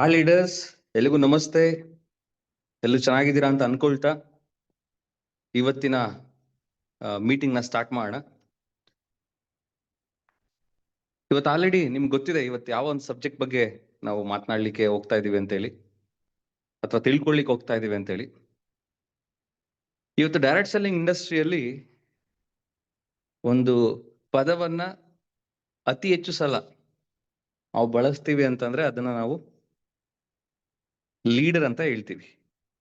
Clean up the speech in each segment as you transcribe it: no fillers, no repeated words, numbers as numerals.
ಆ ಲೀಡರ್ಸ್ ಎಲ್ಲಿಗೂ ನಮಸ್ತೆ. ಎಲ್ಲರೂ ಚೆನ್ನಾಗಿದ್ದೀರಾ ಅಂತ ಅನ್ಕೊಳ್ತಾ ಇವತ್ತಿನ ಮೀಟಿಂಗ್ ನ ಸ್ಟಾರ್ಟ್ ಮಾಡೋಣ. ಇವತ್ತು ಆಲ್ರೆಡಿ ನಿಮ್ಗೆ ಗೊತ್ತಿದೆ ಇವತ್ತು ಯಾವ ಒಂದು ಸಬ್ಜೆಕ್ಟ್ ಬಗ್ಗೆ ನಾವು ಮಾತನಾಡ್ಲಿಕ್ಕೆ ಹೋಗ್ತಾ ಇದೀವಿ ಅಂತೇಳಿ ಅಥವಾ ತಿಳ್ಕೊಳ್ಳಿಕ್ಕೆ ಹೋಗ್ತಾ ಇದೀವಿ ಅಂತೇಳಿ. ಇವತ್ತು ಡೈರೆಕ್ಟ್ ಸೆಲ್ಲಿಂಗ್ ಇಂಡಸ್ಟ್ರಿಯಲ್ಲಿ ಒಂದು ಪದವನ್ನ ಅತಿ ಹೆಚ್ಚು ಸಲ ನಾವು ಬಳಸ್ತೀವಿ ಅಂತಂದ್ರೆ ಅದನ್ನ ನಾವು ಲೀಡರ್ ಅಂತ ಹೇಳ್ತೀವಿ.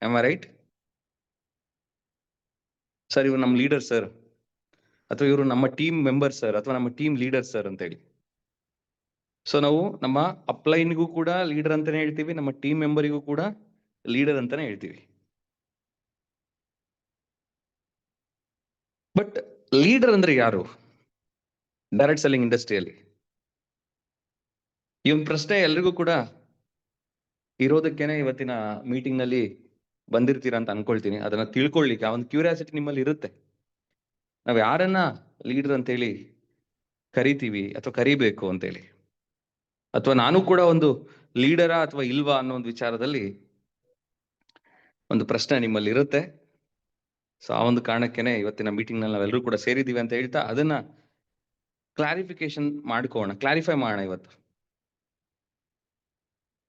Am I right? ಸರ್ ಇವ್ರು ನಮ್ಮ ಲೀಡರ್ ಸರ್, ಅಥವಾ ಇವರು ನಮ್ಮ ಟೀಮ್ ಮೆಂಬರ್ ಸರ್, ಅಥವಾ ನಮ್ಮ ಟೀಮ್ ಲೀಡರ್ ಸರ್ ಅಂತ ಹೇಳಿ. ಸೊ ನಾವು ನಮ್ಮ ಅಪ್ಲೈನ್ಗೂ ಕೂಡ ಲೀಡರ್ ಅಂತಾನೆ ಹೇಳ್ತೀವಿ, ನಮ್ಮ ಟೀಮ್ ಮೆಂಬರಿಗೂ ಕೂಡ ಲೀಡರ್ ಅಂತಾನೆ ಹೇಳ್ತೀವಿ. ಬಟ್ ಲೀಡರ್ ಅಂದ್ರೆ ಯಾರು ಡೈರೆಕ್ಟ್ ಸೆಲ್ಲಿಂಗ್ ಇಂಡಸ್ಟ್ರಿಯಲ್ಲಿ? ಈ ಒಂದು ಪ್ರಶ್ನೆ ಎಲ್ರಿಗೂ ಕೂಡ ಇರೋದಕ್ಕೇನೆ ಇವತ್ತಿನ ಮೀಟಿಂಗ್ ನಲ್ಲಿ ಬಂದಿರ್ತೀರಾ ಅಂತ ಅನ್ಕೊಳ್ತೀನಿ. ಅದನ್ನ ತಿಳ್ಕೊಳ್ಳಿಕ್ಕೆ ಆ ಒಂದು ಕ್ಯೂರಿಯಾಸಿಟಿ ನಿಮ್ಮಲ್ಲಿ ಇರುತ್ತೆ. ನಾವ್ ಯಾರನ್ನ ಲೀಡರ್ ಅಂತೇಳಿ ಕರಿತೀವಿ ಅಥವಾ ಕರಿಬೇಕು ಅಂತೇಳಿ, ಅಥವಾ ನಾನು ಕೂಡ ಒಂದು ಲೀಡರಾ ಅಥವಾ ಇಲ್ವಾ ಅನ್ನೋ ಒಂದು ವಿಚಾರದಲ್ಲಿ ಒಂದು ಪ್ರಶ್ನೆ ನಿಮ್ಮಲ್ಲಿ ಇರುತ್ತೆ. ಸೊ ಆ ಒಂದು ಕಾರಣಕ್ಕೇನೆ ಇವತ್ತಿನ ಮೀಟಿಂಗ್ ನಲ್ಲಿ ನಾವೆಲ್ಲರೂ ಕೂಡ ಸೇರಿದೀವಿ ಅಂತ ಹೇಳ್ತಾ ಅದನ್ನ ಕ್ಲಾರಿಫಿಕೇಶನ್ ಮಾಡ್ಕೋಣ, ಕ್ಲಾರಿಫೈ ಮಾಡೋಣ ಇವತ್ತು.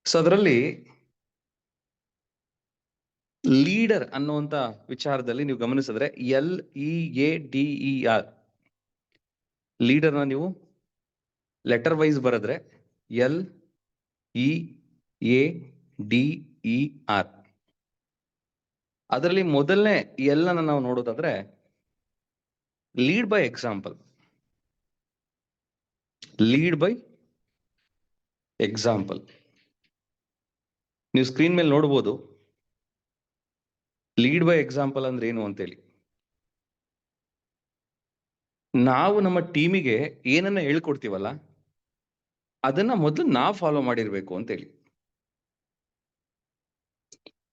ಸೊ ಅದರಲ್ಲಿ ಲೀಡರ್ ಅನ್ನುವಂತ ವಿಚಾರದಲ್ಲಿ ನೀವು ಗಮನಿಸಿದ್ರೆ LEADER ಲೀಡರ್ನ ನೀವು ಲೆಟರ್ ವೈಸ್ ಬರೆದ್ರೆ LEADER. ಅದರಲ್ಲಿ ಮೊದಲನೇ ಎಲ್ ಅನ್ನ ನಾವು ನೋಡೋದಾದ್ರೆ lead by example. Lead by example ನೀವು ಸ್ಕ್ರೀನ್ ಮೇಲೆ ನೋಡ್ಬೋದು. ಲೀಡ್ ಬೈ ಎಕ್ಸಾಂಪಲ್ ಅಂದ್ರೆ ಏನು ಅಂತೇಳಿ, ನಾವು ನಮ್ಮ ಟೀಮಿಗೆ ಏನನ್ನ ಹೇಳ್ಕೊಡ್ತೀವಲ್ಲ ಅದನ್ನ ಮೊದಲು ನಾವು ಫಾಲೋ ಮಾಡಿರ್ಬೇಕು ಅಂತೇಳಿ.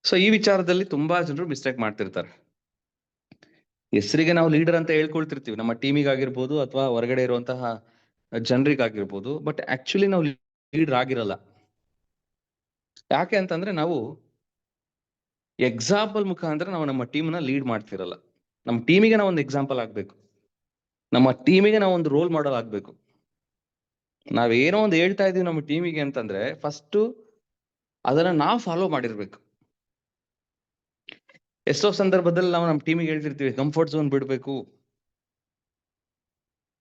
ಸೊ ಈ ವಿಚಾರದಲ್ಲಿ ತುಂಬಾ ಜನರು ಮಿಸ್ಟೇಕ್ ಮಾಡ್ತಿರ್ತಾರೆ. ಹೆಸರಿಗೆ ನಾವು ಲೀಡರ್ ಅಂತ ಹೇಳ್ಕೊಳ್ತಿರ್ತೀವಿ, ನಮ್ಮ ಟೀಮಿಗಾಗಿರ್ಬೋದು ಅಥವಾ ಹೊರಗಡೆ ಇರುವಂತಹ ಜನರಿಗಾಗಿರ್ಬೋದು. ಬಟ್ ಆಕ್ಚುಲಿ ನಾವು ಲೀಡರ್ ಆಗಿರಲ್ಲ. ಯಾಕೆ ಅಂತಂದ್ರೆ ನಾವು ಎಕ್ಸಾಂಪಲ್ ಮುಖಾಂತರ ನಾವು ನಮ್ಮ ಟೀಮ್ನ ಲೀಡ್ ಮಾಡ್ತಿರಲ್ಲ. ನಮ್ಮ ಟೀಮಿಗೆ ನಾವು ಒಂದು ಎಕ್ಸಾಂಪಲ್ ಆಗ್ಬೇಕು, ನಮ್ಮ ಟೀಮಿಗೆ ನಾವು ಒಂದು ರೋಲ್ ಮಾಡಲ್ ಆಗ್ಬೇಕು. ನಾವೇನೋ ಒಂದು ಹೇಳ್ತಾ ಇದೀವಿ ನಮ್ಮ ಟೀಮಿಗೆ ಅಂತಂದ್ರೆ ಫಸ್ಟ್ ಅದನ್ನ ನಾವು ಫಾಲೋ ಮಾಡಿರ್ಬೇಕು. ಎಷ್ಟೋ ಸಂದರ್ಭದಲ್ಲಿ ನಾವು ನಮ್ಮ ಟೀಮಿಗೆ ಹೇಳ್ತಿರ್ತೀವಿ ಕಂಫರ್ಟ್ ಝೋನ್ ಬಿಡ್ಬೇಕು,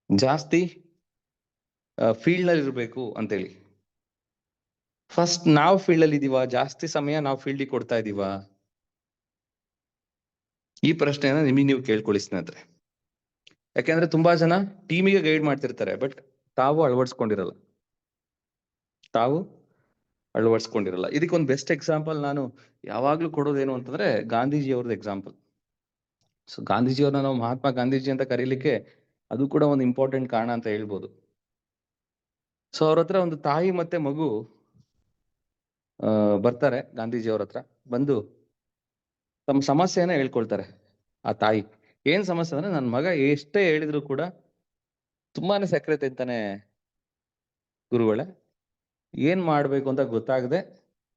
ಜಾಸ್ತಿ ಫೀಲ್ಡ್ ನಲ್ಲಿ ಇರ್ಬೇಕು ಅಂತೇಳಿ. ಫಸ್ಟ್ ನಾವು ಫೀಲ್ಡ್ ಅಲ್ಲಿ ಇದೀವ, ಜಾಸ್ತಿ ಸಮಯ ನಾವು ಫೀಲ್ಡ್ ಕೊಡ್ತಾ ಇದೀವ? ಈ ಪ್ರಶ್ನೆಯನ್ನ ನಿಮಗೆ ನೀವು ಕೇಳ್ಕೊಳ್ಳಿ ಸ್ನೇಹಿತರೆ. ಯಾಕೆಂದ್ರೆ ತುಂಬಾ ಜನ ಟೀಮಿಗೆ ಗೈಡ್ ಮಾಡ್ತಿರ್ತಾರೆ, ಬಟ್ ತಾವು ಅಳವಡಿಸ್ಕೊಂಡಿರಲ್ಲ. ಇದಕ್ಕೊಂದು ಬೆಸ್ಟ್ ಎಕ್ಸಾಂಪಲ್ ನಾನು ಯಾವಾಗ್ಲೂ ಕೊಡೋದೇನು ಅಂತಂದ್ರೆ ಗಾಂಧೀಜಿ ಅವ್ರದ್ದು ಎಕ್ಸಾಂಪಲ್. ಸೊ ಗಾಂಧೀಜಿಯವ್ರನ್ನ ನಾವು ಮಹಾತ್ಮ ಗಾಂಧೀಜಿ ಅಂತ ಕರೀಲಿಕ್ಕೆ ಅದು ಕೂಡ ಒಂದು ಇಂಪಾರ್ಟೆಂಟ್ ಕಾರಣ ಅಂತ ಹೇಳ್ಬೋದು. ಸೊ ಅವ್ರ ಹತ್ರ ಒಂದು ತಾಯಿ ಮತ್ತೆ ಮಗು ಬರ್ತಾರೆ. ಗಾಂಧೀಜಿ ಅವ್ರ ಹತ್ರ ಬಂದು ತಮ್ಮ ಸಮಸ್ಯೆಯನ್ನ ಹೇಳ್ಕೊಳ್ತಾರೆ. ಆ ತಾಯಿ ಏನ್ ಸಮಸ್ಯೆ ಅಂದ್ರೆ, ನನ್ನ ಮಗ ಎಷ್ಟೇ ಹೇಳಿದ್ರು ಕೂಡ ತುಂಬಾನೇ ಸಕ್ಕರೆ ತಿಂತಾನೆ ಗುರುಗಳೇ, ಏನ್ ಮಾಡ್ಬೇಕು ಅಂತ ಗೊತ್ತಾಗದೆ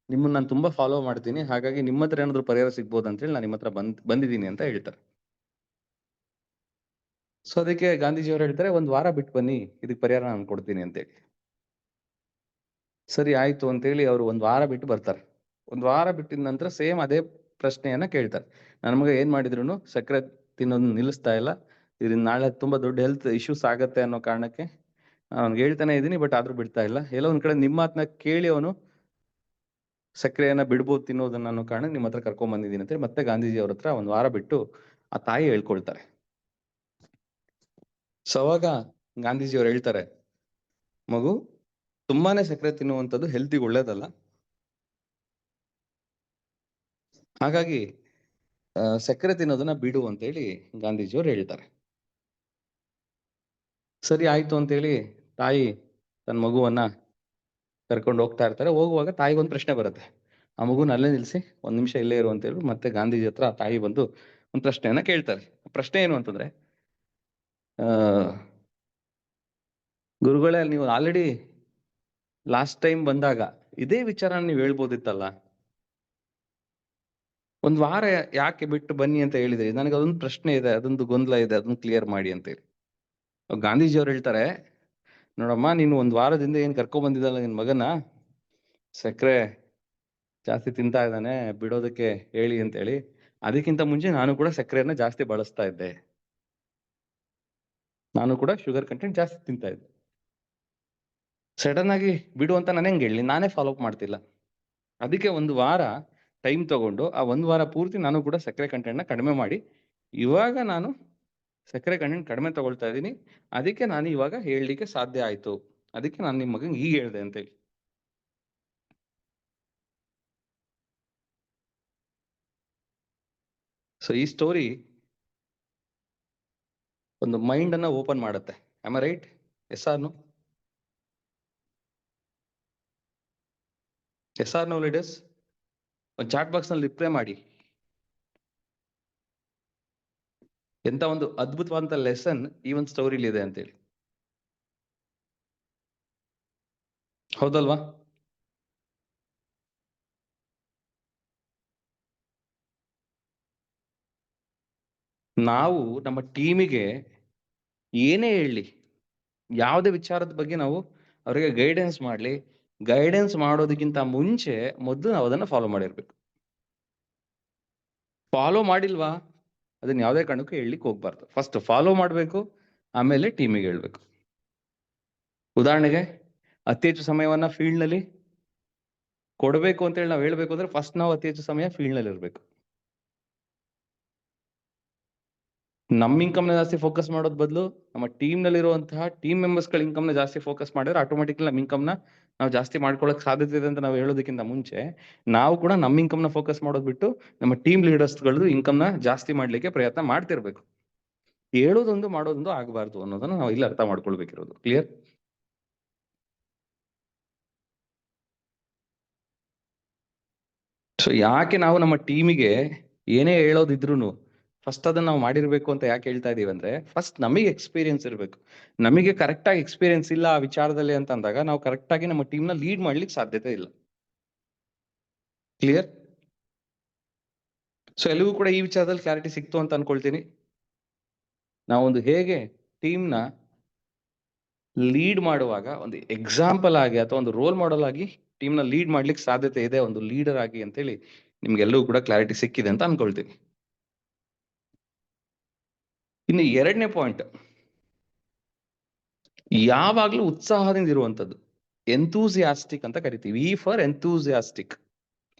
ನಿಮ್ಮನ್ನ ನಾನು ತುಂಬಾ ಫಾಲೋ ಮಾಡ್ತೀನಿ, ಹಾಗಾಗಿ ನಿಮ್ಮ ಹತ್ರ ಏನಾದ್ರು ಪರಿಹಾರ ಸಿಗ್ಬೋದು ಅಂತೇಳಿ ನಾನು ನಿಮ್ಮ ಹತ್ರ ಬಂದಿದ್ದೀನಿ ಅಂತ ಹೇಳ್ತಾರೆ. ಸೊ ಅದಕ್ಕೆ ಗಾಂಧೀಜಿ ಅವ್ರು ಹೇಳ್ತಾರೆ, ಒಂದ್ ವಾರ ಬಿಟ್ಟು ಬನ್ನಿ, ಇದಕ್ಕೆ ಪರಿಹಾರ ನಾನು ಕೊಡ್ತೀನಿ ಅಂತೇಳಿ. ಸರಿ ಆಯ್ತು ಅಂತೇಳಿ ಅವ್ರು ಒಂದ್ ವಾರ ಬಿಟ್ಟು ಬರ್ತಾರೆ. ಒಂದ್ ವಾರ ಬಿಟ್ಟಿದ ನಂತರ ಸೇಮ್ ಅದೇ ಪ್ರಶ್ನೆಯನ್ನ ಕೇಳ್ತಾರೆ. ನನ್ನ ಮಗ ಏನ್ ಮಾಡಿದ್ರು ಸಕ್ಕರೆ ತಿನ್ನೋದನ್ನ ನಿಲ್ಲಿಸ್ತಾ ಇಲ್ಲ, ಇದರಿಂದ ನಾಳೆ ತುಂಬಾ ದೊಡ್ಡ ಹೆಲ್ತ್ ಇಶ್ಯೂಸ್ ಆಗತ್ತೆ ಅನ್ನೋ ಕಾರಣಕ್ಕೆ ಅವ್ನಿಗೆ ಹೇಳ್ತಾನೆ ಇದೀನಿ, ಬಟ್ ಆದ್ರೂ ಬಿಡ್ತಾ ಇಲ್ಲ. ಎಲ್ಲೋ ಒಂದ್ ಕಡೆ ನಿಮ್ಮ ಮಾತನ್ನ ಕೇಳಿ ಅವನು ಸಕ್ಕರೆಯನ್ನ ಬಿಡ್ಬೋದು ತಿನ್ನೋದನ್ನ ಅನ್ನೋ ಕಾರಣ ನಿಮ್ಮ ಹತ್ರ ಕರ್ಕೊಂಡ್ ಬಂದಿದ್ದೀನಿ ಅಂತೇಳಿ ಮತ್ತೆ ಗಾಂಧೀಜಿ ಅವ್ರ ಹತ್ರ ಒಂದ್ ವಾರ ಬಿಟ್ಟು ಆ ತಾಯಿ ಹೇಳ್ಕೊಳ್ತಾರೆ. ಸೊ ಅವಾಗ ಗಾಂಧೀಜಿ ಅವ್ರು ಹೇಳ್ತಾರೆ, ಮಗು ತುಂಬಾನೇ ಸಕ್ಕರೆ ತಿನ್ನುವಂಥದ್ದು ಹೆಲ್ತಿಗೆ ಒಳ್ಳೇದಲ್ಲ, ಹಾಗಾಗಿ ಸಕ್ಕರೆ ತಿನ್ನೋದನ್ನ ಬಿಡು ಅಂತೇಳಿ ಗಾಂಧೀಜಿಯವ್ರು ಹೇಳ್ತಾರೆ. ಸರಿ ಆಯ್ತು ಅಂತೇಳಿ ತಾಯಿ ತನ್ನ ಮಗುವನ್ನ ಕರ್ಕೊಂಡು ಹೋಗ್ತಾ ಇರ್ತಾರೆ. ಹೋಗುವಾಗ ತಾಯಿಗೊಂದು ಪ್ರಶ್ನೆ ಬರುತ್ತೆ, ಆ ಮಗುನ ಅಲ್ಲೇ ನಿಲ್ಸಿ ಒಂದ್ ನಿಮಿಷ ಇಲ್ಲೇ ಇರು ಅಂತ ಹೇಳಿ ಮತ್ತೆ ಗಾಂಧೀಜಿ ಹತ್ರ ಆ ತಾಯಿ ಬಂದು ಒಂದು ಪ್ರಶ್ನೆಯನ್ನ ಕೇಳ್ತಾರೆ. ಪ್ರಶ್ನೆ ಏನು ಅಂತಂದ್ರೆ, ಗುರುಗಳೇ ನೀವು ಆಲ್ರೆಡಿ ಲಾಸ್ಟ್ ಟೈಮ್ ಬಂದಾಗ ಇದೇ ವಿಚಾರ ನೀವು ಹೇಳ್ಬೋದಿತ್ತಲ್ಲ. ಒಂದ್ ವಾರ ಯಾಕೆ ಬಿಟ್ಟು ಬನ್ನಿ ಅಂತ ಹೇಳಿದ್ರಿ? ನನಗೆ ಅದೊಂದು ಪ್ರಶ್ನೆ ಇದೆ, ಅದೊಂದು ಗೊಂದಲ ಇದೆ, ಅದನ್ನ ಕ್ಲಿಯರ್ ಮಾಡಿ ಅಂತ ಹೇಳಿ. ಗಾಂಧೀಜಿಯವ್ರು ಹೇಳ್ತಾರೆ, ನೋಡಮ್ಮ ನೀನು ಒಂದ್ ವಾರದಿಂದ ಏನ್ ಕರ್ಕೊಂಡ್ ಬಂದಿದ್ದಲ್ಲ ನಿನ್ ಮಗನ, ಸಕ್ಕರೆ ಜಾಸ್ತಿ ತಿಂತಾ ಇದ್ದಾನೆ, ಬಿಡೋದಕ್ಕೆ ಹೇಳಿ ಅಂತ ಹೇಳಿ. ಅದಕ್ಕಿಂತ ಮುಂಚೆ ನಾನು ಕೂಡ ಸಕ್ಕರೆಯನ್ನ ಜಾಸ್ತಿ ಬಳಸ್ತಾ ಇದ್ದೆ, ನಾನು ಕೂಡ ಶುಗರ್ ಕಂಟೆಂಟ್ ಜಾಸ್ತಿ ತಿಂತಾ ಇದ್ದೆ. ಸಡನ್ ಆಗಿ ಬಿಡು ಅಂತ ನಾನು ಹೆಂಗ್ ಹೇಳಿ? ನಾನೇ ಫಾಲೋ ಅಪ್ ಮಾಡ್ತಿಲ್ಲ. ಅದಕ್ಕೆ ಒಂದು ವಾರ ಟೈಮ್ ತಗೊಂಡು ಆ ಒಂದು ವಾರ ಪೂರ್ತಿ ನಾನು ಕೂಡ ಸಕ್ಕರೆ ಕಂಟೆಂಟ್ನ ಕಡಿಮೆ ಮಾಡಿ, ಇವಾಗ ನಾನು ಸಕ್ಕರೆ ಕಂಟೆಂಟ್ ಕಡಿಮೆ ತಗೊಳ್ತಾ ಇದ್ದೀನಿ. ಅದಕ್ಕೆ ನಾನು ಇವಾಗ ಹೇಳಲಿಕ್ಕೆ ಸಾಧ್ಯ ಆಯ್ತು. ಅದಕ್ಕೆ ನಾನು ನಿಮ್ಮ ಮಗಂಗೆ ಹೀಗೆ ಹೇಳಿದೆ ಅಂತ ಹೇಳಿ. ಸೊ ಈ ಸ್ಟೋರಿ ಒಂದು ಮೈಂಡ್ ಅನ್ನ ಓಪನ್ ಮಾಡುತ್ತೆ. Am I right? Yes or no? Yes or no leaders? ಒಂದು ಚಾಟ್ ಬಾಕ್ಸ್ ನಲ್ಲಿ ರಿಪ್ಲೈ ಮಾಡಿ. ಎಂತ ಒಂದು ಅದ್ಭುತವಾದಂತ ಲೆಸನ್ ಈ ಒಂದು ಸ್ಟೋರಿಲಿ ಇದೆ ಅಂತೇಳಿ. ಹೌದಲ್ವಾ? ನಾವು ನಮ್ಮ ಟೀಮಿಗೆ ಏನೇ ಹೇಳಿ, ಯಾವುದೇ ವಿಚಾರದ ಬಗ್ಗೆ ನಾವು ಅವರಿಗೆ ಗೈಡೆನ್ಸ್ ಮಾಡಲಿ, ಗೈಡೆನ್ಸ್ ಮಾಡೋದಕ್ಕಿಂತ ಮುಂಚೆ ಮೊದಲು ನಾವು ಅದನ್ನ ಫಾಲೋ ಮಾಡಿರ್ಬೇಕು. ಫಾಲೋ ಮಾಡಿಲ್ವಾ ಅದನ್ನ ಯಾವುದೇ ಕಾರಣಕ್ಕೂ ಹೇಳಲಿಕ್ಕೆ ಹೋಗ್ಬಾರ್ದು. ಫಸ್ಟ್ ಫಾಲೋ ಮಾಡಬೇಕು, ಆಮೇಲೆ ಟೀಮಿಗೆ ಹೇಳ್ಬೇಕು. ಉದಾಹರಣೆಗೆ ಅತಿ ಹೆಚ್ಚು ಸಮಯವನ್ನ ಫೀಲ್ಡ್ ನಲ್ಲಿ ಕೊಡಬೇಕು ಅಂತ ಹೇಳಿ ನಾವು ಹೇಳ್ಬೇಕು ಅಂದ್ರೆ ಫಸ್ಟ್ ನಾವು ಅತಿ ಹೆಚ್ಚು ಸಮಯ ಫೀಲ್ಡ್ ನಲ್ಲಿ ಇರಬೇಕು. ನಮ್ಮ ಇನ್ಕಮ್ ನ ಜಾಸ್ತಿ ಫೋಕಸ್ ಮಾಡೋದ್ ಬದಲು ನಮ್ಮ ಟೀಮ್ ನಲ್ಲಿ ಇರುವಂತಹ ಟೀಮ್ ಮೆಂಬರ್ಸ್ ಗಳ ಇನ್ಕಮ್ ನ ಜಾಸ್ತಿ ಫೋಕಸ್ ಮಾಡಿದ್ರೆ ಆಟೋಮೆಟಿಕ್ಲಿ ನಮ್ಮ ಇನ್ಕಮ್ ನ ನಾವು ಜಾಸ್ತಿ ಮಾಡ್ಕೊಳ್ಳೋಕೆ ಸಾಧ್ಯತೆ ಇದೆ ಅಂತ ನಾವು ಹೇಳೋದಕ್ಕಿಂತ ಮುಂಚೆ ನಾವು ಕೂಡ ನಮ್ಮ ಇನ್ಕಮ್ ನ ಫೋಕಸ್ ಮಾಡೋದ್ ಬಿಟ್ಟು ನಮ್ಮ ಟೀಮ್ ಲೀಡರ್ಸ್ ಗಳದ್ದು ಇನ್ಕಮ್ ನ ಜಾಸ್ತಿ ಮಾಡ್ಲಿಕ್ಕೆ ಪ್ರಯತ್ನ ಮಾಡ್ತಿರ್ಬೇಕು. ಹೇಳೋದೊಂದು ಮಾಡೋದೊಂದು ಆಗಬಾರ್ದು ಅನ್ನೋದನ್ನ ನಾವು ಇಲ್ಲಿ ಅರ್ಥ ಮಾಡ್ಕೊಳ್ಬೇಕಿರೋದು. ಕ್ಲಿಯರ್? ಸೊ ಯಾಕೆ ನಾವು ನಮ್ಮ ಟೀಮಿಗೆ ಏನೇ ಹೇಳೋದಿದ್ರು ಫಸ್ಟ್ ಅದನ್ನ ನಾವು ಮಾಡಿರ್ಬೇಕು ಅಂತ ಯಾಕೆ ಹೇಳ್ತಾ ಇದೀವಿ ಅಂದ್ರೆ, ಫಸ್ಟ್ ನಮಗೆ ಎಕ್ಸ್ಪೀರಿಯನ್ಸ್ ಇರಬೇಕು. ನಮಗೆ ಕರೆಕ್ಟ್ ಆಗಿ ಎಕ್ಸ್ಪೀರಿಯನ್ಸ್ ಇಲ್ಲ ಆ ವಿಚಾರದಲ್ಲಿ ಅಂತ ಅಂದಾಗ ನಾವು ಕರೆಕ್ಟ್ ಆಗಿ ನಮ್ಮ ಟೀಮ್ ನ ಲೀಡ್ ಮಾಡ್ಲಿಕ್ಕೆ ಸಾಧ್ಯತೆ ಇಲ್ಲ. ಕ್ಲಿಯರ್? ಸೊ ಎಲ್ಲವೂ ಕೂಡ ಈ ವಿಚಾರದಲ್ಲಿ ಕ್ಲಾರಿಟಿ ಸಿಕ್ತು ಅಂತ ಅನ್ಕೊಳ್ತೀನಿ. ನಾವೊಂದು ಹೇಗೆ ಟೀಮ್ ನ ಲೀಡ್ ಮಾಡುವಾಗ ಒಂದು ಎಕ್ಸಾಂಪಲ್ ಆಗಿ ಅಥವಾ ಒಂದು ರೋಲ್ ಮಾಡೆಲ್ ಆಗಿ ಟೀಮ್ ನ ಲೀಡ್ ಮಾಡ್ಲಿಕ್ಕೆ ಸಾಧ್ಯತೆ ಇದೆ ಒಂದು ಲೀಡರ್ ಆಗಿ ಅಂತೇಳಿ ನಿಮ್ಗೆಲ್ಲವೂ ಕೂಡ ಕ್ಲಾರಿಟಿ ಸಿಕ್ಕಿದೆ ಅಂತ ಅನ್ಕೊಳ್ತೀನಿ. ಇನ್ನು ಎರಡನೇ ಪಾಯಿಂಟ್, ಯಾವಾಗ್ಲೂ ಉತ್ಸಾಹದಿಂದ ಇರುವಂತದ್ದು, ಎಂತೂಸಿಯಾಸ್ಟಿಕ್ ಅಂತ ಕರಿತೀವಿ. E for enthusiastic,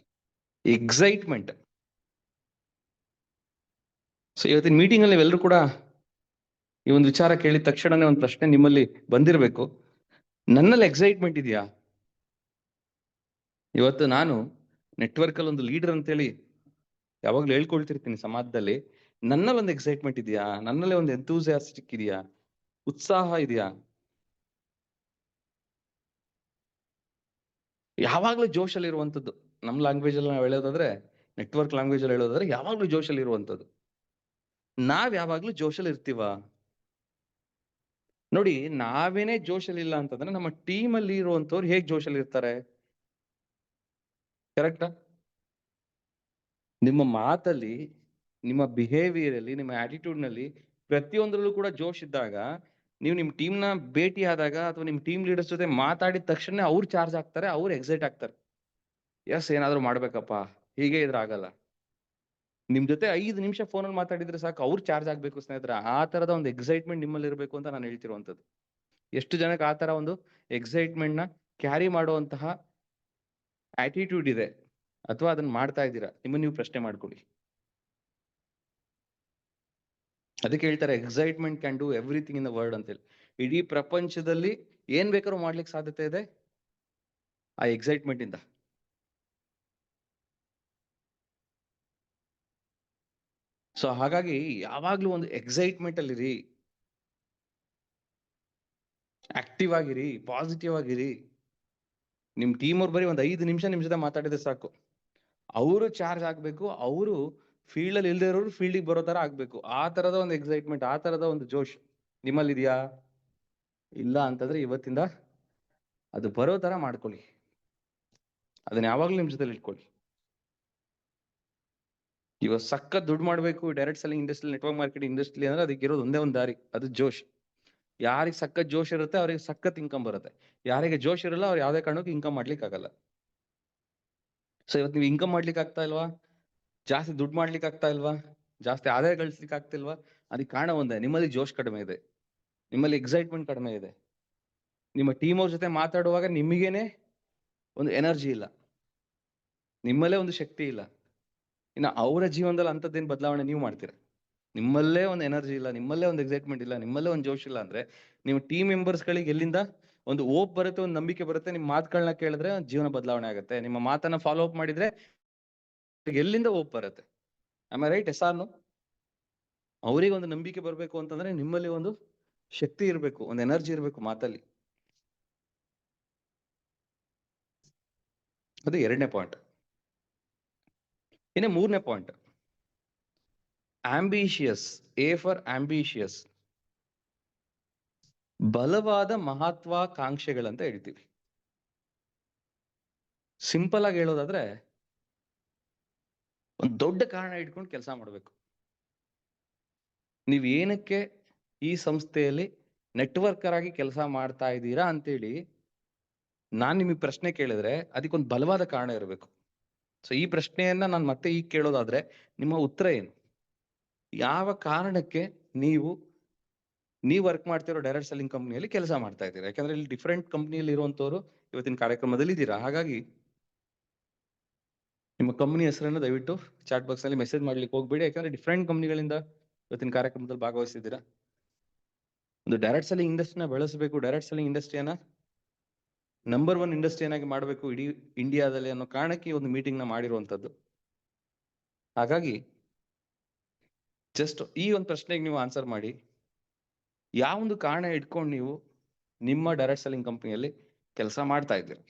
excitement. So ಇವತ್ತಿನ ಮೀಟಿಂಗ್ ಅಲ್ಲಿ ನೀವೆಲ್ಲರೂ ಕೂಡ ಈ ಒಂದು ವಿಚಾರ ಕೇಳಿದ ತಕ್ಷಣನೇ ಒಂದು ಪ್ರಶ್ನೆ ನಿಮ್ಮಲ್ಲಿ ಬಂದಿರಬೇಕು, ನನ್ನಲ್ಲಿ ಎಕ್ಸೈಟ್ಮೆಂಟ್ ಇದೆಯಾ? ಇವತ್ತು ನಾನು ನೆಟ್ವರ್ಕ್ ಅಲ್ಲಿ ಒಂದು ಲೀಡರ್ ಅಂತೇಳಿ ಯಾವಾಗ್ಲೂ ಹೇಳ್ಕೊಳ್ತಿರ್ತೀನಿ ಸಮಾಜದಲ್ಲಿ. ನನ್ನಲ್ಲಿ ಒಂದು ಎಕ್ಸೈಟ್ಮೆಂಟ್ ಇದೆಯಾ? ನನ್ನಲ್ಲಿ ಒಂದು ಎಂತೂಸಿಯಾಸ್ಟಿಕ್ ಇದೆಯಾ? ಉತ್ಸಾಹ ಇದೆಯಾ? ಯಾವಾಗ್ಲೂ ಜೋಶಲ್ಲಿ ಇರುವಂತದ್ದು. ನಮ್ಮ ಲ್ಯಾಂಗ್ವೇಜ್ ಅಲ್ಲಿ ನಾವು ಹೇಳೋದಾದ್ರೆ, ನೆಟ್ವರ್ಕ್ ಲ್ಯಾಂಗ್ವೇಜ್ ಅಲ್ಲಿ ಹೇಳೋದಾದ್ರೆ ಯಾವಾಗ್ಲೂ ಜೋಶಲ್ಲಿ ಇರುವಂತದ್ದು. ನಾವ್ ಯಾವಾಗ್ಲೂ ಜೋಶಲ್ಲಿ ಇರ್ತೀವ? ನೋಡಿ, ನಾವೇನೇ ಜೋಶಲ್ಲಿ ಇಲ್ಲ ಅಂತಂದ್ರೆ ನಮ್ಮ ಟೀಮ್ ಅಲ್ಲಿ ಇರುವಂತವ್ರು ಹೇಗ್ ಜೋಶಲ್ಲಿ ಇರ್ತಾರೆ? ಕರೆಕ್ಟಾ? ನಿಮ್ಮ ಮಾತಲ್ಲಿ, ನಿಮ್ಮ ಬಿಹೇವಿಯರ್ ಅಲ್ಲಿ, ನಿಮ್ಮ ಆಟಿಟ್ಯೂಡ್ ನಲ್ಲಿ ಪ್ರತಿಯೊಂದರಲ್ಲೂ ಕೂಡ ಜೋಶ್ ಇದ್ದಾಗ, ನೀವು ನಿಮ್ ಟೀಮ್ ನ ಭೇಟಿ ಆದಾಗ ಅಥವಾ ನಿಮ್ ಟೀಮ್ ಲೀಡರ್ಸ್ ಜೊತೆ ಮಾತಾಡಿದ ತಕ್ಷಣ ಅವ್ರು ಚಾರ್ಜ್ ಆಗ್ತಾರೆ, ಅವ್ರು ಎಕ್ಸೈಟ್ ಆಗ್ತಾರೆ. ಎಸ್, ಏನಾದ್ರು ಮಾಡ್ಬೇಕಪ್ಪ, ಹೀಗೆ ಇದ್ರೆ ಆಗಲ್ಲ. ನಿಮ್ ಜೊತೆ 5 ನಿಮಿಷ ಫೋನಲ್ಲಿ ಮಾತಾಡಿದ್ರೆ ಸಾಕು, ಅವ್ರು ಚಾರ್ಜ್ ಆಗ್ಬೇಕು ಸ್ನೇಹಿತರೆ. ಆ ತರದ ಒಂದು ಎಕ್ಸೈಟ್ಮೆಂಟ್ ನಿಮ್ಮಲ್ಲಿ ಇರಬೇಕು ಅಂತ ನಾನು ಹೇಳ್ತಿರುವಂತದ್ದು. ಎಷ್ಟು ಜನಕ್ಕೆ ಆ ತರ ಒಂದು ಎಕ್ಸೈಟ್ಮೆಂಟ್ ನ ಕ್ಯಾರಿ ಮಾಡುವಂತಹ ಆಟಿಟ್ಯೂಡ್ ಇದೆ ಅಥವಾ ಅದನ್ನ ಮಾಡ್ತಾ ಇದ್ದೀರಾ? ನಿಮ್ಮನ್ನ ನೀವು ಪ್ರಶ್ನೆ ಮಾಡ್ಕೊಳ್ಳಿ. ಅದಕ್ಕೆ ಹೇಳ್ತಾರೆ excitement can do everything in the world ಅಂತೇಳಿ. ಇಡೀ ಪ್ರಪಂಚದಲ್ಲಿ ಏನ್ ಬೇಕಾದ್ರೂ ಮಾಡ್ಲಿಕ್ಕೆ ಸಾಧ್ಯತೆ ಇದೆ ಆ ಎಕ್ಸೈಟ್ಮೆಂಟ್ ಇಂದ. ಸೊ ಹಾಗಾಗಿ ಯಾವಾಗ್ಲೂ ಒಂದು ಎಕ್ಸೈಟ್ಮೆಂಟ್ ಅಲ್ಲಿ ಇರಿ, ಆಕ್ಟಿವ್ ಆಗಿರಿ, ಪಾಸಿಟಿವ್ ಆಗಿರಿ. ನಿಮ್ ಟೀಮ್ ಅವ್ರು ಬರೀ ಒಂದು 5 ನಿಮಿಷ ನಿಮ್ ಜೊತೆ ಮಾತಾಡಿದ್ರೆ ಸಾಕು, ಅವರು ಚಾರ್ಜ್ ಆಗ್ಬೇಕು, ಅವರು ಫೀಲ್ಡ್ ಅಲ್ಲಿ ಇಲ್ದೇ ಇರೋರು ಫೀಲ್ಡಿಗೆ ಬರೋ ತರ ಆಗ್ಬೇಕು. ಆ ತರದ ಒಂದು ಎಕ್ಸೈಟ್ಮೆಂಟ್, ಆ ತರದ ಒಂದು ಜೋಶ್ ನಿಮ್ಮಲ್ಲಿ ಇದೆಯಾ? ಇಲ್ಲ ಅಂತಂದ್ರೆ ಇವತ್ತಿಂದ ಅದು ಬರೋ ತರ ಮಾಡ್ಕೊಳ್ಳಿ. ಅದನ್ನ ಯಾವಾಗ್ಲೂ ನಿಮ್ ಜೊತೆಲಿ ಇಟ್ಕೊಳ್ಳಿ. ಇವಾಗ ಸಖತ್ ದುಡ್ಡು ಮಾಡ್ಬೇಕು direct selling industry, network marketing industry ಅಂದ್ರೆ ಅದಕ್ಕೆ ಇರೋದು ಒಂದೇ ಒಂದು ದಾರಿ, ಅದು ಜೋಶ್. ಯಾರಿಗೆ ಸಖತ್ ಜೋಶ್ ಇರುತ್ತೆ ಅವ್ರಿಗೆ ಸಖತ್ ಇನ್ಕಮ್ ಬರುತ್ತೆ. ಯಾರಿಗೆ ಜೋಶ್ ಇರಲ್ಲ ಅವ್ರು ಯಾವ್ದೇ ಕಾರಣಕ್ಕೂ ಇನ್ಕಮ್ ಮಾಡ್ಲಿಕ್ಕೆ ಆಗಲ್ಲ. ಸೊ ಇವತ್ತು ನೀವು ಇನ್ಕಮ್ ಮಾಡ್ಲಿಕ್ಕೆ ಆಗ್ತಾ ಇಲ್ವಾ, ಜಾಸ್ತಿ ದುಡ್ಡು ಮಾಡ್ಲಿಕ್ಕೆ ಆಗ್ತಾ ಇಲ್ವಾ, ಜಾಸ್ತಿ ಆದಾಯ ಗಳಿಸ್ಲಿಕ್ಕೆ ಆಗ್ತಿಲ್ವಾ, ಅದಕ್ಕೆ ಕಾರಣ ಒಂದೇ, ನಿಮ್ಮಲ್ಲಿ ಜೋಶ್ ಕಡಿಮೆ ಇದೆ, ನಿಮ್ಮಲ್ಲಿ ಎಕ್ಸೈಟ್ಮೆಂಟ್ ಕಡಿಮೆ ಇದೆ. ನಿಮ್ಮ ಟೀಮ್ ಅವ್ರ ಜೊತೆ ಮಾತಾಡುವಾಗ ನಿಮಗೇನೆ ಒಂದು ಎನರ್ಜಿ ಇಲ್ಲ, ನಿಮ್ಮಲ್ಲೇ ಒಂದು ಶಕ್ತಿ ಇಲ್ಲ. ಇನ್ನು ಅವರ ಜೀವನದಲ್ಲಿ ಅಂಥದ್ದೇನು ಬದಲಾವಣೆ ನೀವು ಮಾಡ್ತೀರಾ? ನಿಮ್ಮಲ್ಲೇ ಒಂದು ಎನರ್ಜಿ ಇಲ್ಲ, ನಿಮ್ಮಲ್ಲೇ ಒಂದು ಎಕ್ಸೈಟ್ಮೆಂಟ್ ಇಲ್ಲ, ನಿಮ್ಮಲ್ಲೇ ಒಂದು ಜೋಶ್ ಇಲ್ಲ ಅಂದ್ರೆ ನೀವು ಟೀಮ್ ಮೆಂಬರ್ಸ್ ಗಳಿಗೆ ಎಲ್ಲಿಂದ ಒಂದು ಓಪ್ ಬರುತ್ತೆ, ಒಂದು ನಂಬಿಕೆ ಬರುತ್ತೆ? ನಿಮ್ಮ ಮಾತುಗಳನ್ನ ಕೇಳಿದ್ರೆ ಜೀವನ ಬದಲಾವಣೆ ಆಗುತ್ತೆ, ನಿಮ್ಮ ಮಾತನ್ನ ಫಾಲೋ ಅಪ್ ಮಾಡಿದ್ರೆ ಎಲ್ಲಿಂದ ಓಪ್ ಬರುತ್ತೆ? Am I right? Yes or no? ಅವರಿಗೆ ಒಂದು ನಂಬಿಕೆ ಬರಬೇಕು ಅಂತಂದ್ರೆ ನಿಮ್ಮಲ್ಲಿ ಒಂದು ಶಕ್ತಿ ಇರಬೇಕು, ಒಂದು ಎನರ್ಜಿ ಇರಬೇಕು ಮಾತಲ್ಲಿ. ಅದು ಎರಡನೇ ಪಾಯಿಂಟ್. ಇನ್ನು ಮೂರನೇ point, ambitious. A for ambitious, ಬಲವಾದ ಮಹತ್ವಾಕಾಂಕ್ಷೆಗಳಂತ ಹೇಳ್ತೀವಿ. ಸಿಂಪಲ್ ಆಗಿ ಹೇಳೋದಾದ್ರೆ ಒಂದು ದೊಡ್ಡ ಕಾರಣ ಇಟ್ಕೊಂಡು ಕೆಲಸ ಮಾಡಬೇಕು. ನೀವ್ ಏನಕ್ಕೆ ಈ ಸಂಸ್ಥೆಯಲ್ಲಿ ನೆಟ್ವರ್ಕರ್ ಆಗಿ ಕೆಲಸ ಮಾಡ್ತಾ ಇದ್ದೀರಾ ಅಂತೇಳಿ ನಾನ್ ನಿಮಗೆ ಪ್ರಶ್ನೆ ಕೇಳಿದ್ರೆ ಅದಕ್ಕೊಂದು ಬಲವಾದ ಕಾರಣ ಇರಬೇಕು. ಸೊ ಈ ಪ್ರಶ್ನೆಯನ್ನ ನಾನು ಮತ್ತೆ ಈಗ ಕೇಳೋದಾದ್ರೆ ನಿಮ್ಮ ಉತ್ತರ ಏನು? ಯಾವ ಕಾರಣಕ್ಕೆ ನೀವು ವರ್ಕ್ ಮಾಡ್ತಿರೋ ಡೈರೆಕ್ಟ್ ಸೆಲ್ಲಿಂಗ್ ಕಂಪ್ನಿಯಲ್ಲಿ ಕೆಲಸ ಮಾಡ್ತಾ ಇದ್ದೀರಾ? ಯಾಕಂದ್ರೆ ಇಲ್ಲಿ ಡಿಫ್ರೆಂಟ್ ಕಂಪ್ನಿಯಲ್ಲಿ ಇರುವಂತವ್ರು ಇವತ್ತಿನ ಕಾರ್ಯಕ್ರಮದಲ್ಲಿ ಇದ್ದೀರಾ. ಹಾಗಾಗಿ ನಿಮ್ಮ ಕಂಪನಿ ಹೆಸರನ್ನು ದಯವಿಟ್ಟು ಚಾಟ್ ಬಾಕ್ಸ್ ನಲ್ಲಿ ಮೆಸೇಜ್ ಮಾಡ್ಲಿಕ್ಕೆ ಹೋಗ್ಬೇಡಿ, ಯಾಕಂದ್ರೆ ಡಿಫ್ರೆಂಟ್ ಕಂಪ್ನಿಗಳಿಂದ ಇವತ್ತಿನ ಕಾರ್ಯಕ್ರಮದಲ್ಲಿ ಭಾಗವಹಿಸಿದ್ದೀರಾ. ಒಂದು ಡೈರೆಕ್ಟ್ ಸೆಲ್ಲಿಂಗ್ ಇಂಡಸ್ಟ್ರಿನ ಬೆಳೆಸಬೇಕು, ಡೈರೆಕ್ಟ್ ಸೆಲ್ಲಿಂಗ್ ಇಂಡಸ್ಟ್ರಿಯನ್ನ ನಂಬರ್ 1 ಇಂಡಸ್ಟ್ರಿಯನ್ನಾಗಿ ಮಾಡಬೇಕು ಇಡೀ ಇಂಡಿಯಾದಲ್ಲಿ ಅನ್ನೋ ಕಾರಣಕ್ಕೆ ಒಂದು ಮೀಟಿಂಗ್ ನ ಮಾಡಿರುವಂತದ್ದು. ಹಾಗಾಗಿ ಜಸ್ಟ್ ಈ ಒಂದು ಪ್ರಶ್ನೆಗೆ ನೀವು ಆನ್ಸರ್ ಮಾಡಿ, ಯಾವೊಂದು ಕಾರಣ ಇಟ್ಕೊಂಡು ನೀವು ನಿಮ್ಮ ಡೈರೆಕ್ಟ್ ಸೆಲ್ಲಿಂಗ್ ಕಂಪನಿಯಲ್ಲಿ ಕೆಲಸ ಮಾಡ್ತಾ ಇದ್ದೀರಿ?